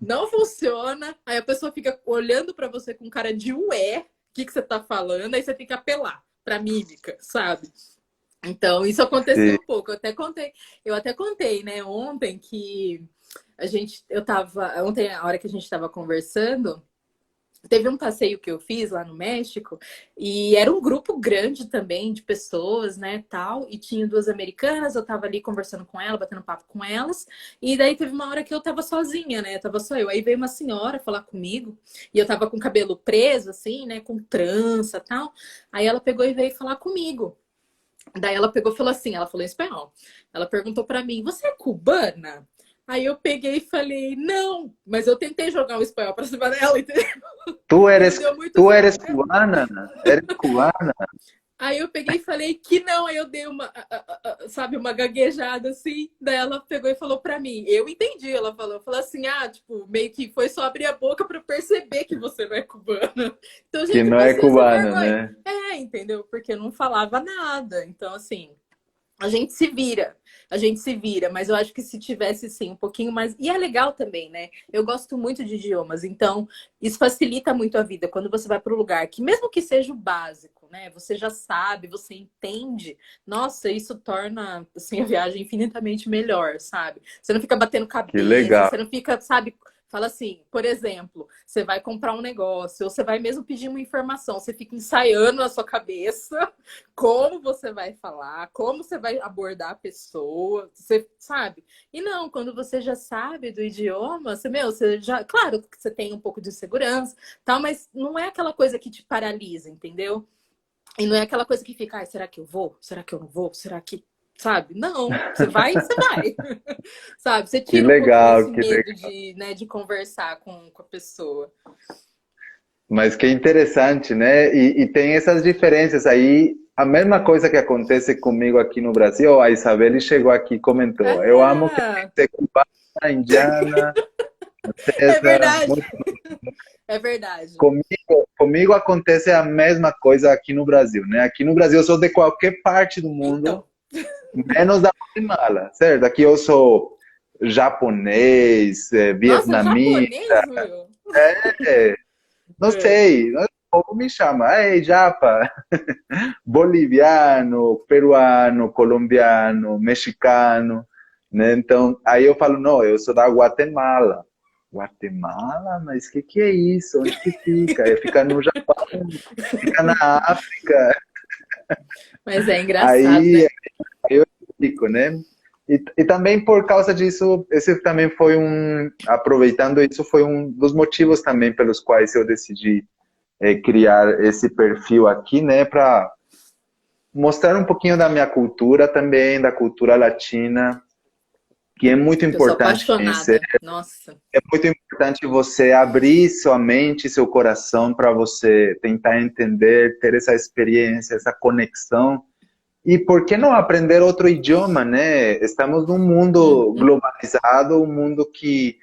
não funciona. Aí a pessoa fica olhando para você com cara de ué, o que você tá falando? Aí você tem que apelar pra mímica, sabe? Então, isso aconteceu Sim. um pouco. Eu até contei, né, ontem que ontem, a hora que a gente estava conversando, teve um passeio que eu fiz lá no México e era um grupo grande também de pessoas, né, tal, e tinha duas americanas, eu tava ali conversando com ela, batendo papo com elas, e daí teve uma hora que eu tava sozinha, né, tava só eu. Aí veio uma senhora falar comigo, e eu tava com o cabelo preso assim, né, com trança, tal. Aí ela pegou e veio falar comigo. Daí ela pegou e falou assim, ela falou em espanhol. Ela perguntou pra mim: "Você é cubana?" Aí eu peguei e falei: "Não", mas eu tentei jogar o espanhol pra cima dela, entendeu? Tu E não eres, deu muito tu certo. eres cubana? Eres cubana? Aí eu peguei e falei que não, aí eu dei sabe, uma gaguejada assim. Daí ela pegou e falou pra mim. Eu entendi, ela falou assim: "Ah, tipo, meio que foi só abrir a boca pra eu perceber que você não é cubana." Então, Que gente, não é parecia sem cubana, vergonha. né? Entendeu? Porque eu não falava nada. Então, assim, a gente se vira, a gente se vira, mas eu acho que se tivesse sim um pouquinho mais. E é legal também, né? Eu gosto muito de idiomas, então isso facilita muito a vida quando você vai para um lugar que, mesmo que seja o básico, né? Você já sabe, você entende. Nossa, isso torna assim, a viagem infinitamente melhor, sabe? Você não fica batendo Que cabeça, legal. você não fica, sabe? Fala assim, por exemplo, você vai comprar um negócio, ou você vai mesmo pedir uma informação, você fica ensaiando na sua cabeça como você vai falar, como você vai abordar a pessoa, você sabe? E não, quando você já sabe do idioma, você já, claro que você tem um pouco de segurança, tal, mas não é aquela coisa que te paralisa, entendeu? E não é aquela coisa que fica, ai, será que eu vou? Será que eu não vou? Será que, sabe? Não, você vai. Sabe? Você Que tira um pouquinho esse legal, que medo legal. de conversar com a pessoa. Mas que interessante, né? E tem essas diferenças aí. A mesma coisa que acontece comigo aqui no Brasil, a Isabelle chegou aqui e comentou. Eu amo que Ah, você é cubana, indiana, é francesa. verdade. É verdade. Comigo acontece a mesma coisa aqui no Brasil, né? Aqui no Brasil eu sou de qualquer parte do mundo, Então, menos da Guatemala, certo? Aqui eu sou japonês, nossa, vietnamita, japonês, meu? não É. sei, o povo me chama, ei, japa, boliviano, peruano, colombiano, mexicano, né? Então, aí eu falo, não, eu sou da Guatemala. Guatemala? Mas que é isso? Onde que fica? Fica no Japão, fica na África. Mas é engraçado, Aí, né? aí eu explico, né? E também por causa disso, esse também foi aproveitando isso, foi um dos motivos também pelos quais eu decidi criar esse perfil aqui, né, para mostrar um pouquinho da minha cultura também, da cultura latina, que é muito Eu sou importante conhecer. apaixonada. Nossa. É muito importante você abrir sua mente e seu coração para você tentar entender, ter essa experiência, essa conexão. E por que não aprender outro idioma, né? Estamos num mundo Uhum. globalizado, um mundo que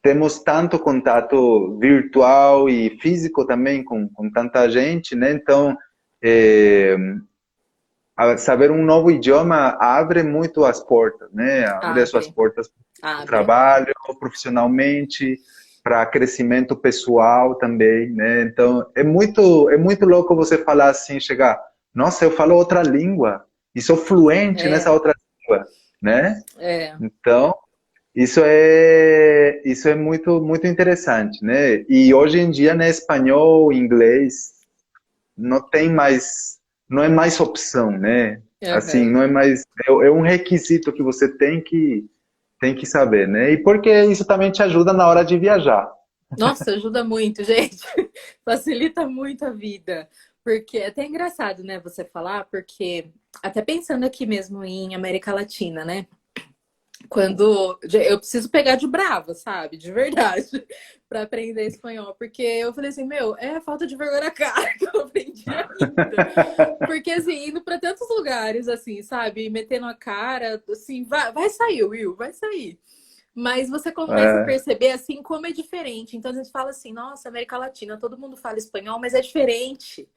temos tanto contato virtual e físico também com tanta gente, né? Então, é, saber um novo idioma abre muito as portas, né? Abre as suas Abre, portas para o abre. trabalho, profissionalmente, para crescimento pessoal também, né? Então, é muito louco você falar assim, chegar, nossa, eu falo outra língua e sou fluente nessa É, outra língua, né? é. Então, isso é muito muito interessante, né? E hoje em dia, né, espanhol, inglês, não tem mais, não é mais opção, né? Assim, Aham. não é mais, é um requisito que você tem que saber, né? E porque isso também te ajuda na hora de viajar. Nossa, ajuda muito, gente. Facilita muito a vida. Porque é até engraçado, né, você falar, porque até pensando aqui mesmo em América Latina, né? Quando eu preciso pegar de brava, sabe? De verdade, para aprender espanhol. Porque eu falei assim, meu, é falta de vergonha na cara que eu aprendi ainda. Porque, assim, indo para tantos lugares, assim, sabe? E metendo a cara, assim, vai sair, Will, vai sair. Mas você começa a É, perceber, assim, como é diferente. Então, a gente fala assim, nossa, América Latina, todo mundo fala espanhol, mas é diferente.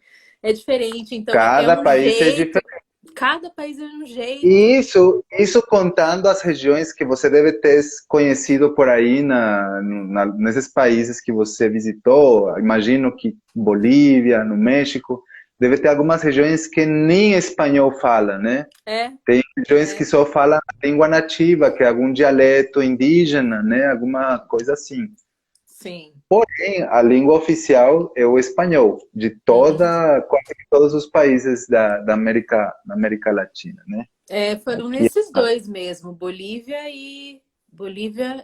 É diferente. Então, é cada um país é jeito. diferente. Cada país é um jeito. E isso contando as regiões que você deve ter conhecido por aí nesses países que você visitou. Imagino que Bolívia, no México, deve ter algumas regiões que nem espanhol fala, né? É, Tem regiões que é, só falam a língua nativa, que é algum dialeto indígena, né? Alguma coisa assim. sim. Porém, a língua oficial é o espanhol, de Uhum. quase que todos os países da América Latina, né? É, foram Aqui, nesses dois mesmo, Bolívia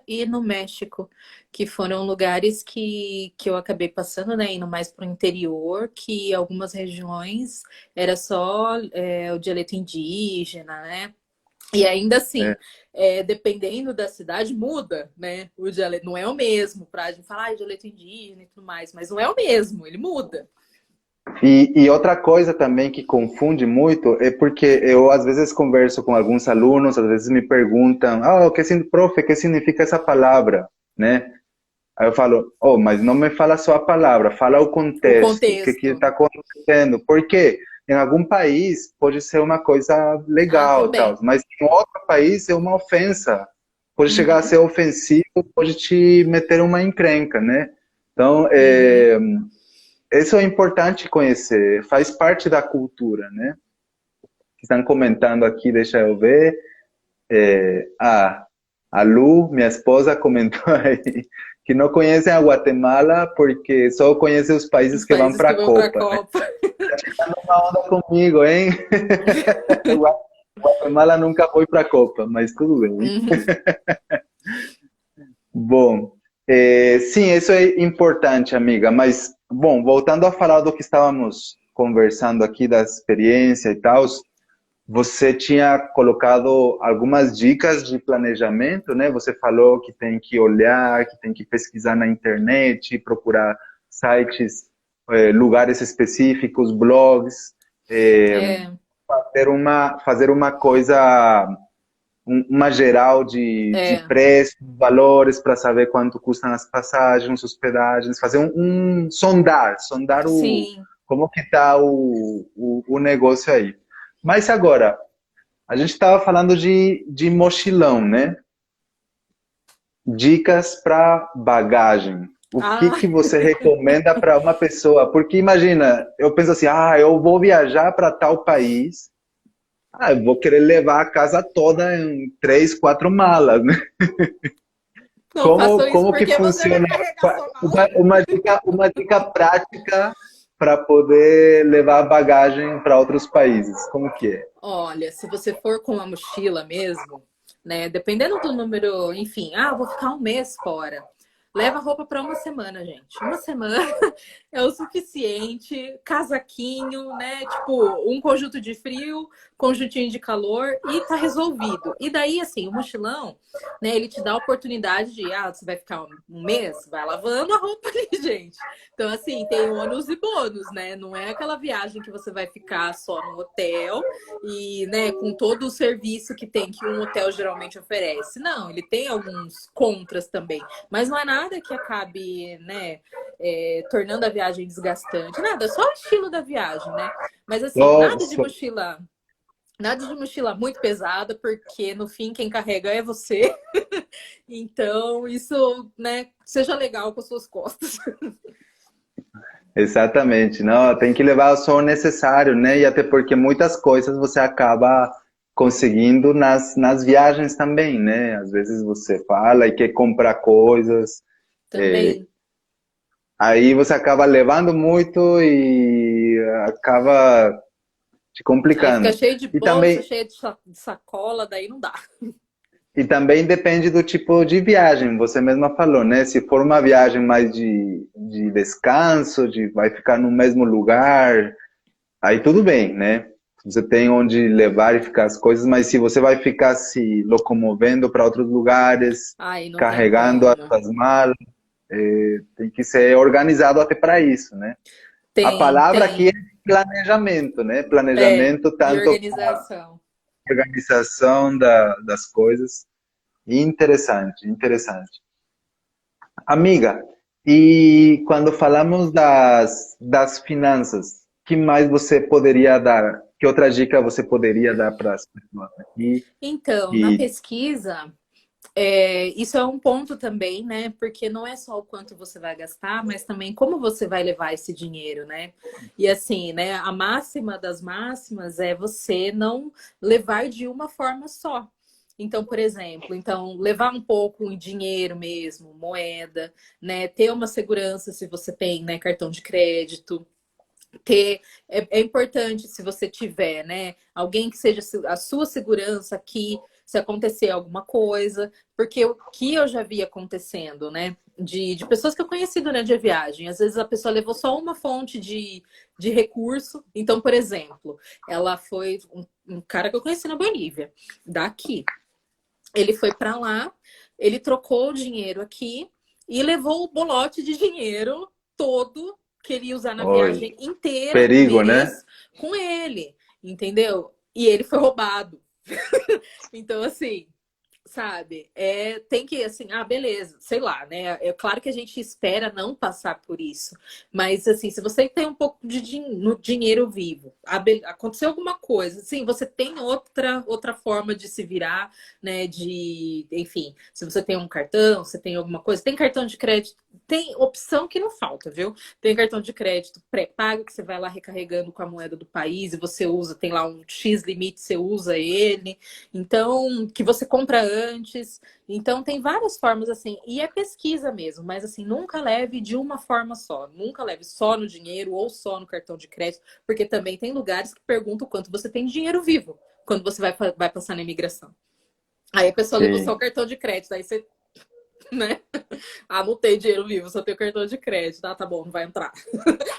e no México, que foram lugares que eu acabei passando, né, indo mais para o interior, que algumas regiões era só o dialeto indígena, né? E ainda é, assim, dependendo da cidade, muda, né? O dialeto não é o mesmo, para a gente falar, dialeto indígena e tudo mais, mas não é o mesmo, ele muda. e outra coisa também que confunde muito é porque eu às vezes converso com alguns alunos, às vezes me perguntam, profe, o que significa essa palavra, né? Aí eu falo, oh, mas não me fala só a palavra, fala o O contexto, o que contexto. está acontecendo. Porque em algum país pode ser uma coisa Ah, legal, tal, também. mas em outro país é uma ofensa. Pode chegar a Uhum, ser ofensivo, pode te meter uma encrenca, né? Então, uhum. isso é importante conhecer, faz parte da cultura, né? Estão comentando aqui, deixa eu ver. Ah, a Lu, minha esposa, comentou aí que não conhecem a Guatemala porque só conhecem os países Os que vão países para que a vão para a Copa, né? Copa. Uma onda comigo, hein? Guatemala nunca foi para a Copa, mas tudo bem. Uhum. Bom, sim, isso é importante, amiga. Mas, bom, voltando a falar do que estávamos conversando aqui, da experiência e tal, você tinha colocado algumas dicas de planejamento, né? Você falou que tem que olhar, que tem que pesquisar na internet, procurar sites, lugares específicos, blogs, É, fazer uma coisa, uma geral de é, preços, valores, para saber quanto custam as passagens, hospedagens, fazer sondar sim. como que está o negócio aí. Mas agora, a gente estava falando de mochilão, né? Dicas para bagagem. O que Ah, que você recomenda para uma pessoa? Porque imagina, eu penso assim, eu vou viajar para tal país, eu vou querer levar a casa toda em três, quatro malas, né? não façam isso Como que porque você vai funciona? carregar sua mala. Uma dica prática para poder levar bagagem para outros países. Como que é? Olha, se você for com a mochila mesmo, né? Dependendo do número, enfim, vou ficar um mês fora. Leva roupa para uma semana, gente. Uma semana é o suficiente. Casaquinho, né? Tipo, um conjunto de frio, conjuntinho de calor e tá resolvido. E daí, assim, o mochilão, né? Ele te dá a oportunidade de, você vai ficar um mês, vai lavando a roupa ali, gente. Então, assim, tem ônus e bônus, né? Não é aquela viagem que você vai ficar só no hotel e, né, com todo o serviço que tem que um hotel geralmente oferece. Não, ele tem alguns contras também, mas não é nada que acabe, né, tornando a viagem desgastante, nada, só o estilo da viagem, né? Mas assim, Nossa, nada de mochila muito pesada, porque no fim quem carrega é você. Então, isso, né, seja legal com as suas costas. exatamente, não, tem que levar só o necessário, né? E até porque muitas coisas você acaba conseguindo nas viagens também, né? Às vezes você fala e quer comprar coisas, Também. aí você acaba levando muito e acaba te Aí fica complicando. cheio de E bolsa, também, cheio de sacola, daí não dá. e também depende do tipo de viagem, você mesma falou, né? Se for uma viagem mais de descanso, vai ficar no mesmo lugar, aí tudo bem, né? Você tem onde levar e ficar as coisas, mas se você vai ficar se locomovendo para outros lugares, Aí não tem carregando as como. suas malas, tem que ser organizado até para isso, né? A Tem, palavra aqui é tem. planejamento, né? É, Planejamento de tanto para organização. organização das coisas. Interessante, interessante. Amiga, e quando falamos das finanças, que mais você poderia dar? Que outra dica você poderia dar para as pessoas aqui? Então, na E, pesquisa, isso é um ponto também, né? Porque não é só o quanto você vai gastar, mas também como você vai levar esse dinheiro, né? E assim, né? A máxima das máximas é você não levar de uma forma só. Então, por exemplo, levar um pouco em dinheiro mesmo, moeda, né? Ter uma segurança se você tem, né, cartão de crédito. É importante se você tiver, né, alguém que seja a sua segurança aqui, se acontecer alguma coisa, porque o que eu já vi acontecendo, né, de pessoas que eu conheci durante a viagem, às vezes a pessoa levou só uma fonte de recurso. Então, por exemplo, ela foi um cara que eu conheci na Bolívia, daqui. Ele foi para lá, ele trocou o dinheiro aqui e levou o bolote de dinheiro todo que ele ia usar na oi, viagem inteira do perigo, né? mês com ele, entendeu? E ele foi roubado. Então, assim, sabe? Tem que, assim, beleza, sei lá, né? É claro que a gente espera não passar por isso, mas, assim, se você tem um pouco de no dinheiro vivo, aconteceu alguma coisa, assim, você tem outra forma de se virar, né? Enfim, se você tem um cartão, você tem alguma coisa, tem cartão de crédito, tem opção que não falta, viu? Tem cartão de crédito pré-pago que você vai lá recarregando com a moeda do país e você usa, tem lá um X limite, você usa ele. Então, que você compra antes. Então, tem várias formas assim. E é pesquisa mesmo, mas assim, nunca leve de uma forma só. Nunca leve só no dinheiro ou só no cartão de crédito, porque também tem lugares que perguntam quanto você tem de dinheiro vivo quando você vai passar na imigração. Aí a pessoa levou só o Sim. cartão de crédito, aí você, né? Não tem dinheiro vivo, só tem o cartão de crédito. Tá bom, não vai entrar.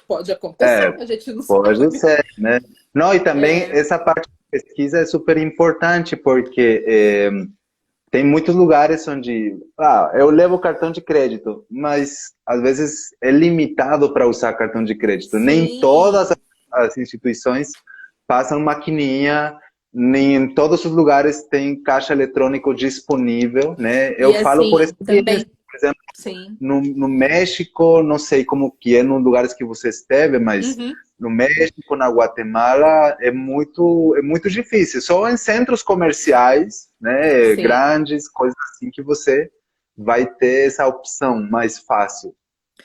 Pode acontecer, É, a gente não pode sabe. ser, né? Não, e também É, essa parte de pesquisa é super importante, porque tem muitos lugares onde, eu levo cartão de crédito, mas às vezes é limitado para usar cartão de crédito. Nem todas sim. as instituições passam maquininha, nem em todos os lugares tem caixa eletrônico disponível, né? E Eu falo por assim, experiência. também, sim. No México, não sei como que é nos lugares que você esteve, mas Uhum, no México, na Guatemala, é muito difícil. Só em centros comerciais, né, sim. grandes, coisas assim, que você vai ter essa opção mais fácil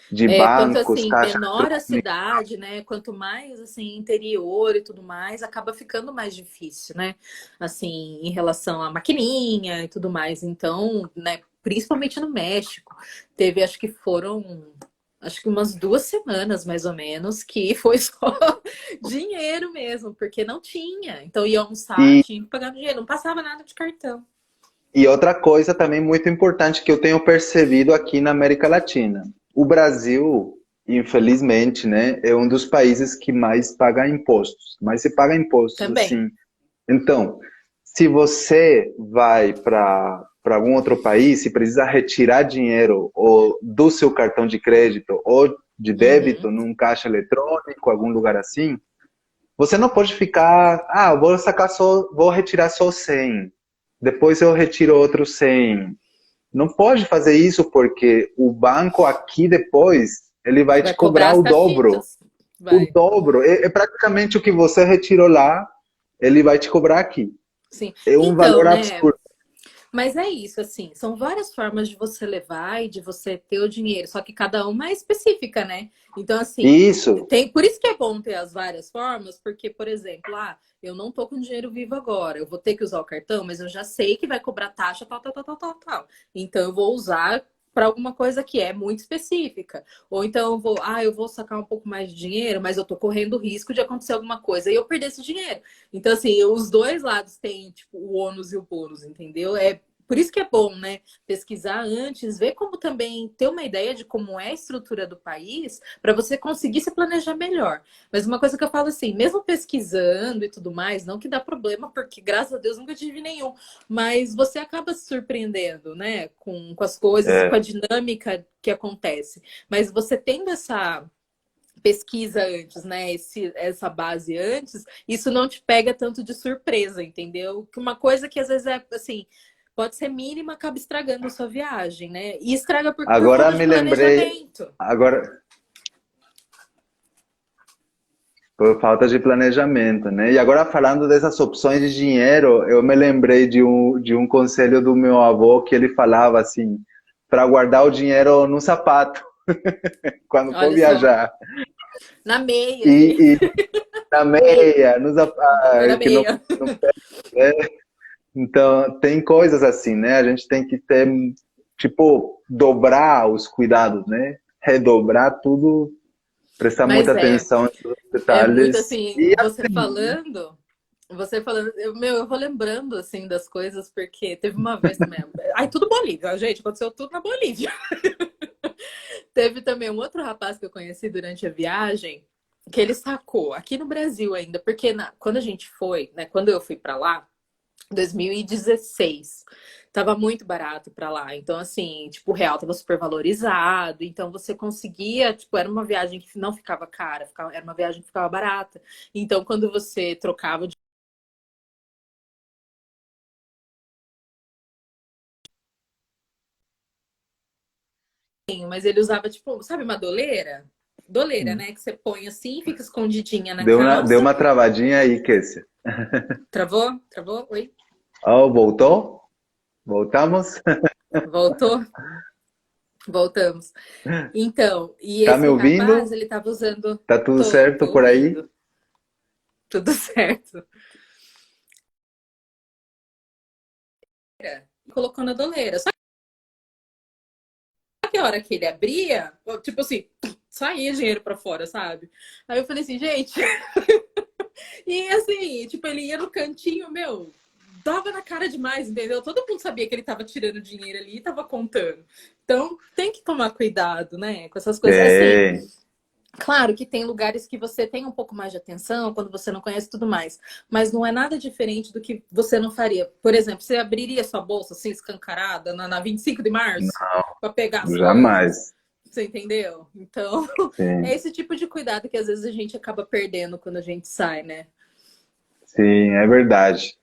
de Quanto bancos, assim, caixa menor a eletrônica. cidade, né? Quanto mais assim, interior e tudo mais, acaba ficando mais difícil, né? Assim, em relação à maquininha e tudo mais. Então, né, principalmente no México, teve, acho que foram. acho que umas 2 semanas, mais ou menos, que foi só dinheiro mesmo, porque não tinha. Então ia almoçar, E, tinha que pagar no dinheiro, não passava nada de cartão. e outra coisa também muito importante que eu tenho percebido aqui na América Latina. O Brasil, infelizmente, né, é um dos países que mais paga impostos. Mais se paga impostos, Também. assim. Então, se você vai para algum outro país, se precisa retirar dinheiro ou do seu cartão de crédito ou de débito Uhum. num caixa eletrônico, algum lugar assim, você não pode ficar, ah, vou sacar só, vou retirar só 100, depois eu retiro outro 100. Não pode fazer isso porque o banco aqui depois, ele vai te Vai cobrar cobrar as o dobro. taxitas. O Vai. dobro. É praticamente o que você retirou lá, ele vai te cobrar aqui. Sim. É um Então, valor né? absurdo. Mas é isso, assim, são várias formas de você levar e de você ter o dinheiro, só que cada uma é específica, né? Então, assim, Isso. tem, por isso que é bom ter as várias formas, porque, por exemplo, eu não tô com dinheiro vivo agora, eu vou ter que usar o cartão, mas eu já sei que vai cobrar taxa, tal, tal, tal, tal, tal, tal. Então, eu vou usar para alguma coisa que é muito específica. Ou então eu vou sacar um pouco mais de dinheiro, mas eu tô correndo o risco de acontecer alguma coisa e eu perder esse dinheiro. Então, assim, os dois lados têm, tipo, o ônus e o bônus, entendeu? É por isso que é bom, né? Pesquisar antes, ver como também ter uma ideia de como é a estrutura do país, para você conseguir se planejar melhor. Mas uma coisa que eu falo assim, mesmo pesquisando e tudo mais, não que dá problema, porque graças a Deus nunca tive nenhum, mas você acaba se surpreendendo, né? Com as coisas e com a É. dinâmica que acontece. Mas você tendo essa pesquisa antes, né? Essa base antes, isso não te pega tanto de surpresa, entendeu? Que uma coisa que às vezes é assim, pode ser mínima, acaba estragando a sua viagem, né? E estraga por Agora falta de me lembrei, planejamento. agora, por falta de planejamento, né? E agora falando dessas opções de dinheiro, eu me lembrei de um conselho do meu avô que ele falava assim, para guardar o dinheiro no sapato quando for Olha só, viajar. na meia, gente. E na meia, no Põe sapato, na que não, meia. não perde. Então, tem coisas assim, né? A gente tem que ter, tipo, dobrar os cuidados, né? Redobrar tudo, prestar muita Mas atenção em todos os é muito detalhes. assim, E você falando, eu vou lembrando assim das coisas, porque teve uma vez também. Ai, tudo Bolívia, gente, aconteceu tudo na Bolívia. Teve também um outro rapaz que eu conheci durante a viagem, que ele sacou, aqui no Brasil ainda, porque quando a gente foi, né, quando eu fui para lá, 2016, tava muito barato para lá. Então, assim, tipo, o real tava super valorizado, então você conseguia, tipo, era uma viagem que não ficava cara, era uma viagem que ficava barata. Então, quando você trocava de. Mas ele usava, tipo, sabe uma doleira? Doleira, né? Que você põe assim e fica escondidinha na deu calça. uma travadinha aí, Kessia. Travou? Travou? Oi? Oh, voltou? Voltamos? Voltou? Voltamos. Então, e Tá me esse rapaz, ouvindo? ele tava usando. Tá tudo Tô certo por aí? ouvindo. Tudo certo. Colocou na doleira. Só que a hora que ele abria, tipo assim, saía dinheiro pra fora, sabe? Aí eu falei assim, gente. E assim, tipo, ele ia no cantinho, meu, dava na cara demais, entendeu? Todo mundo sabia que ele tava tirando dinheiro ali e tava contando. Então, tem que tomar cuidado, né, com essas coisas. Assim, Tem. claro que tem lugares que você tem um pouco mais de atenção, quando você não conhece tudo mais, mas não é nada diferente do que você não faria. Por exemplo, você abriria sua bolsa assim, escancarada, na 25 de março, para pegar as coisas? Jamais. Você entendeu? Então, é Sim, esse tipo de cuidado que às vezes a gente acaba perdendo quando a gente sai, né? sim, é verdade.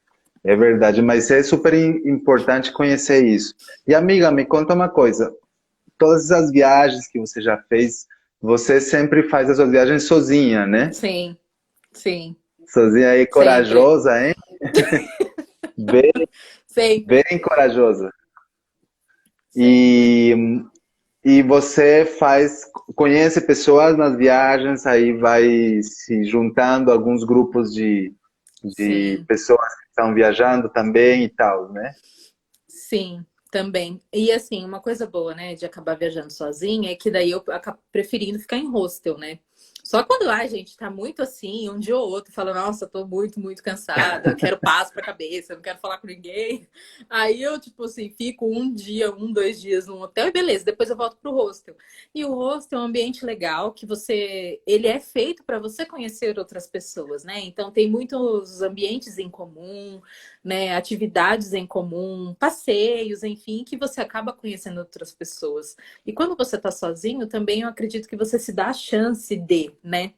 É verdade, mas é super importante conhecer isso. E amiga, me conta uma coisa. Todas as viagens que você já fez, você sempre faz as suas viagens sozinha, né? Sim, sim, Sozinha aí, sempre, corajosa, hein? Bem, sempre, bem corajosa. sempre. E, e você conhece pessoas nas viagens, aí vai se juntando alguns grupos de Sim, pessoas que estão viajando também e tal, né? sim. Também. E assim, uma coisa boa, né, de acabar viajando sozinha é que daí eu acabo preferindo ficar em hostel, né? Só quando a gente tá muito assim, um dia ou outro, fala, nossa, tô muito, muito cansada, eu quero paz pra cabeça, eu não quero falar com ninguém. Aí eu, tipo assim, fico um dia, um, 2 dias num hotel e beleza, depois eu volto pro hostel. E o hostel é um ambiente legal que ele é feito para você conhecer outras pessoas, né? Então tem muitos ambientes em comum, né, atividades em comum, passeios, enfim, que você acaba conhecendo outras pessoas. E quando você está sozinho, também eu acredito que você se dá a chance né,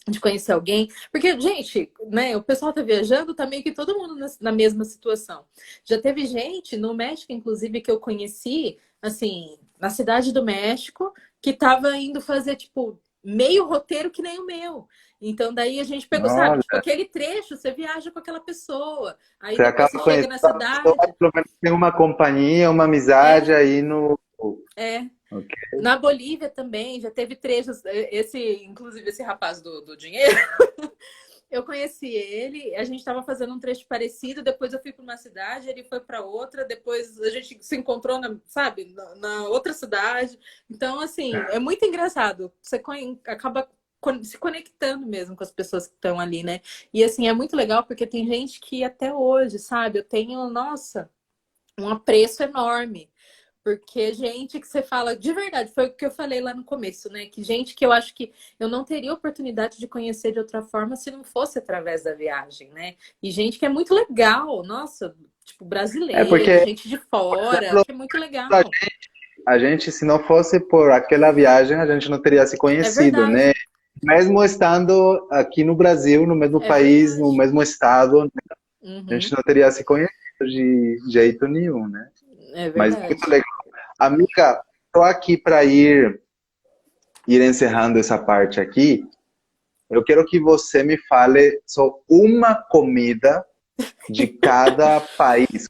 de conhecer alguém. Porque, gente, né, o pessoal tá viajando, tá meio que todo mundo na mesma situação. Já teve gente no México, inclusive, que eu conheci, assim, na cidade do México, que tava indo fazer, tipo, meio roteiro que nem o meu. Então, daí a gente pegou, sabe? Tipo, Olha, aquele trecho, você viaja com aquela pessoa. Aí você depois você acaba chega na conhecendo a pessoa, cidade. pelo menos tem uma companhia, uma amizade É, aí no... é. Ok. Na Bolívia também, já teve trechos. Inclusive, esse rapaz do dinheiro. Eu conheci ele, a gente estava fazendo um trecho parecido, depois eu fui para uma cidade, ele foi para outra, depois a gente se encontrou, sabe, na outra cidade. Então, assim, é muito engraçado. Você acaba se conectando mesmo com as pessoas que estão ali, né? E, assim, é muito legal porque tem gente que até hoje, sabe, eu tenho, nossa, um apreço enorme. Porque gente que você fala, de verdade, foi o que eu falei lá no começo, né? Que gente que eu acho que eu não teria oportunidade de conhecer de outra forma se não fosse através da viagem, né? E gente que é muito legal, nossa, tipo, É brasileiro, porque, gente de por fora, exemplo, que é muito legal. a gente, se não fosse por aquela viagem, a gente não teria se É conhecido, né? verdade, Mesmo estando aqui no Brasil, no mesmo é país, no verdade. mesmo estado, a gente Uhum, não teria se conhecido de jeito nenhum, né? é Mas muito verdade. legal. Amiga, estou aqui para ir encerrando essa parte aqui. Eu quero que você me fale só uma comida de cada país.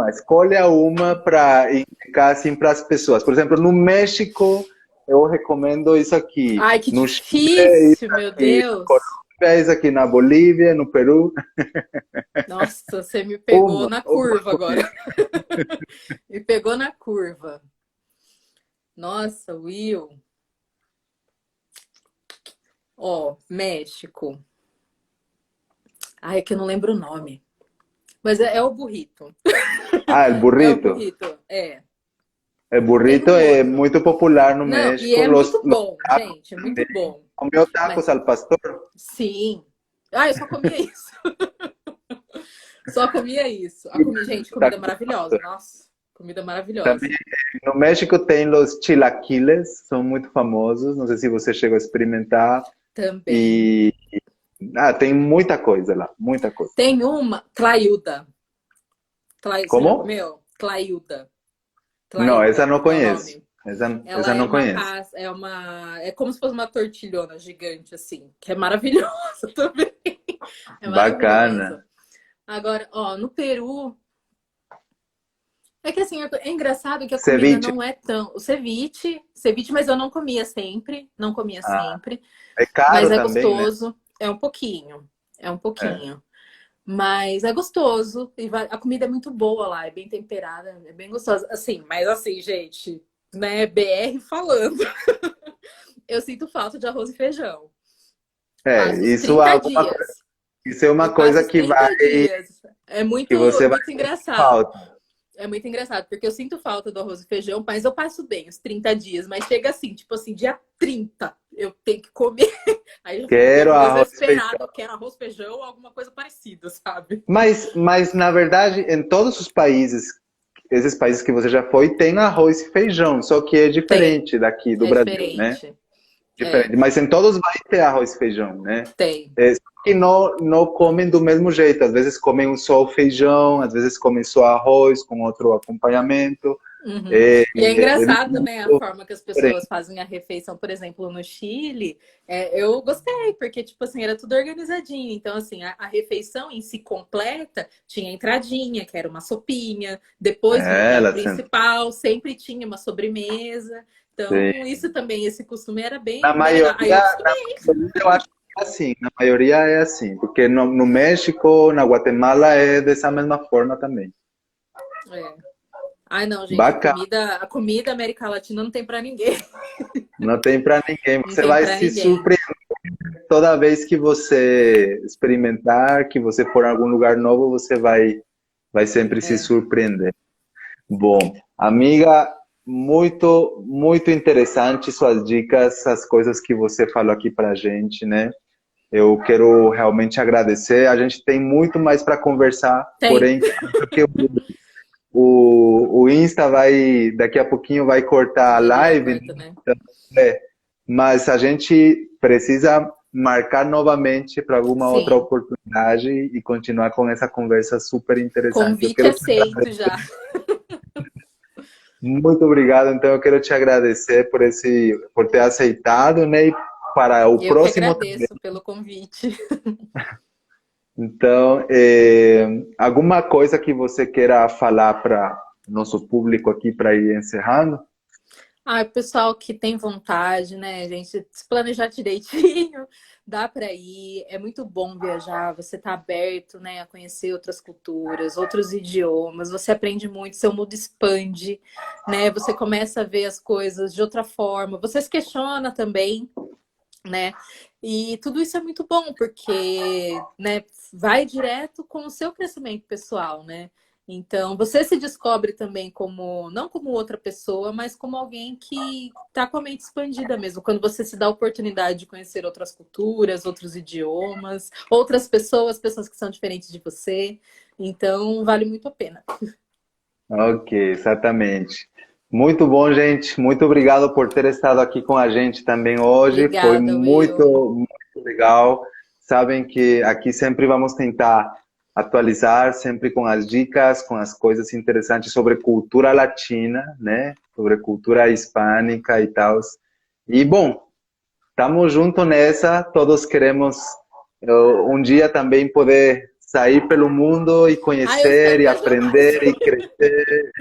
Escolha uma para indicar assim para as pessoas. Por exemplo, no México, eu recomendo isso aqui. Ai, que No Chile, é isso difícil, meu aqui. Na Deus. Colômbia, é isso aqui. Na Bolívia, no Peru. Nossa, você me pegou Uma, na uma curva agora. comida. Me pegou na curva. Nossa, Will. Ó, México. Ai, é que eu não lembro o nome. Mas é o burrito. Ah, el É o burrito. burrito, é. El Tem burrito um é outro. muito popular no Não, e México. é muito Los bom, tacos gente, é muito também. bom. Comeu Mas tacos al pastor? sim. Ah, eu só comia isso. Só comia isso. Gente, comida Tacos al maravilhosa. pastor. Nossa, comida Também maravilhosa. no México tem os chilaquiles, são muito famosos. Não sei se você chegou a experimentar. Também. E tem muita coisa lá, muita coisa. Tem uma, claiuda. Você já Como? comeu? Claiuda. Não, essa Claiuda não é o conheço. nome. Essa Ela é não uma conheço. pasta, é como se fosse uma tortilhona gigante, assim, que é maravilhosa também. É maravilhosa. Bacana. Agora, ó, no Peru, é que assim, é engraçado que a comida Ceviche. não é tão. O ceviche, mas eu não comia sempre, não comia Ah, sempre, é mas caro é também, né? gostoso, é um É. pouquinho. Mas é gostoso, e a comida é muito boa lá, é bem temperada, é bem gostosa. Assim, mas assim, gente, né, BR falando, eu sinto falta de arroz e feijão. Passo os Isso, 30 dias. isso é uma Eu passo coisa os 30 dias. É que muito, você vai muito sentir engraçado. falta. É muito engraçado, porque eu sinto falta do arroz e feijão, mas eu passo bem os 30 dias. Mas chega assim, tipo assim, dia 30 eu tenho que comer. Aí eu fico Quero arroz e desesperado, feijão. eu quero arroz, feijão ou alguma coisa parecida, sabe? Mas na verdade, em todos os países, esses países que você já foi, tem arroz e feijão, só que é Tem. diferente daqui do É Brasil, né? diferente. É, Diferente. Mas em todos vai ter arroz e feijão, né? tem. É, só que não comem do mesmo jeito. Às vezes comem só o feijão, às vezes comem só arroz com outro acompanhamento. Uhum. É, E é é engraçado, né, a muito forma que as pessoas diferente. fazem a refeição, por exemplo, no Chile, eu gostei, porque, tipo assim, era tudo organizadinho. Então, assim, a refeição em si completa tinha entradinha, que era uma sopinha, depois É, vinha o ela principal, sempre tinha uma sobremesa. sempre. Então, isso também, esse costume era Na bem, bem legal. Aí eu maioria, na acostumei. maioria eu acho que é assim, na maioria é assim, porque no México, na Guatemala é dessa mesma forma também. É. Ai, não, gente, Bacana, a comida América Latina não tem pra ninguém. não tem para ninguém. Não Você tem vai pra se ninguém. surpreender toda vez que você experimentar, que você for em algum lugar novo, vai sempre se É. surpreender. Bom, amiga, muito interessante suas dicas, as coisas que você falou aqui pra gente, né? Eu quero realmente agradecer. A gente tem muito mais para conversar, Tem. porém, porque o Insta vai, daqui a pouquinho vai cortar a Já live, né? corta, né? Então, mas a gente precisa marcar novamente para alguma outra Sim. oportunidade e continuar com essa conversa super interessante. Eu Convite quero te aceito já. muito obrigado. Então, eu quero te agradecer por ter aceitado, né? E para o Eu que próximo também. agradeço pelo convite. Então, alguma coisa que você queira falar para nosso público aqui para ir encerrando? Ah, o pessoal que tem vontade, né, gente, se planejar direitinho, dá para ir. É muito bom viajar, você tá aberto, né, a conhecer outras culturas, outros idiomas, você aprende muito, seu mundo expande, né? Você começa a ver as coisas de outra forma, você se questiona também, né? E tudo isso é muito bom, porque, né, vai direto com o seu crescimento pessoal, né? Então, você se descobre também como, não como outra pessoa, mas como alguém que está com a mente expandida mesmo. Quando você se dá a oportunidade de conhecer outras culturas, outros idiomas, outras pessoas, pessoas que são diferentes de você. Então, vale muito a pena. Ok, exatamente. Muito bom, gente. Muito obrigado por ter estado aqui com a gente também hoje. Foi Obrigada, Will. muito legal. Sabem que aqui sempre vamos tentar atualizar, sempre com as dicas, com as coisas interessantes sobre cultura latina, né? Sobre cultura hispânica e tal. E bom, estamos juntos nessa. Todos queremos um dia também poder sair pelo mundo e Ah, eu espero conhecer e viajar mais. aprender e crescer.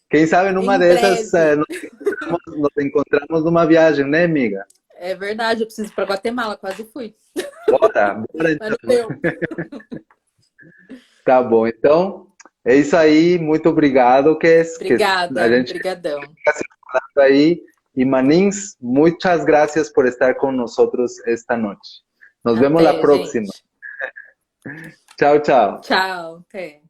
Quem sabe numa Em dessas breve. nos encontramos numa viagem, né, amiga? É verdade, eu preciso ir para Guatemala, quase fui. Bora Mas não então. deu. Tá bom. Então, é isso aí. Muito obrigado, que a Obrigada, gente brigadão. fica se falando aí. E Manins, muitas gracias por estar com nós esta noite. Nos vemos la Até, próxima. gente. Tchau, tchau. Tchau, até.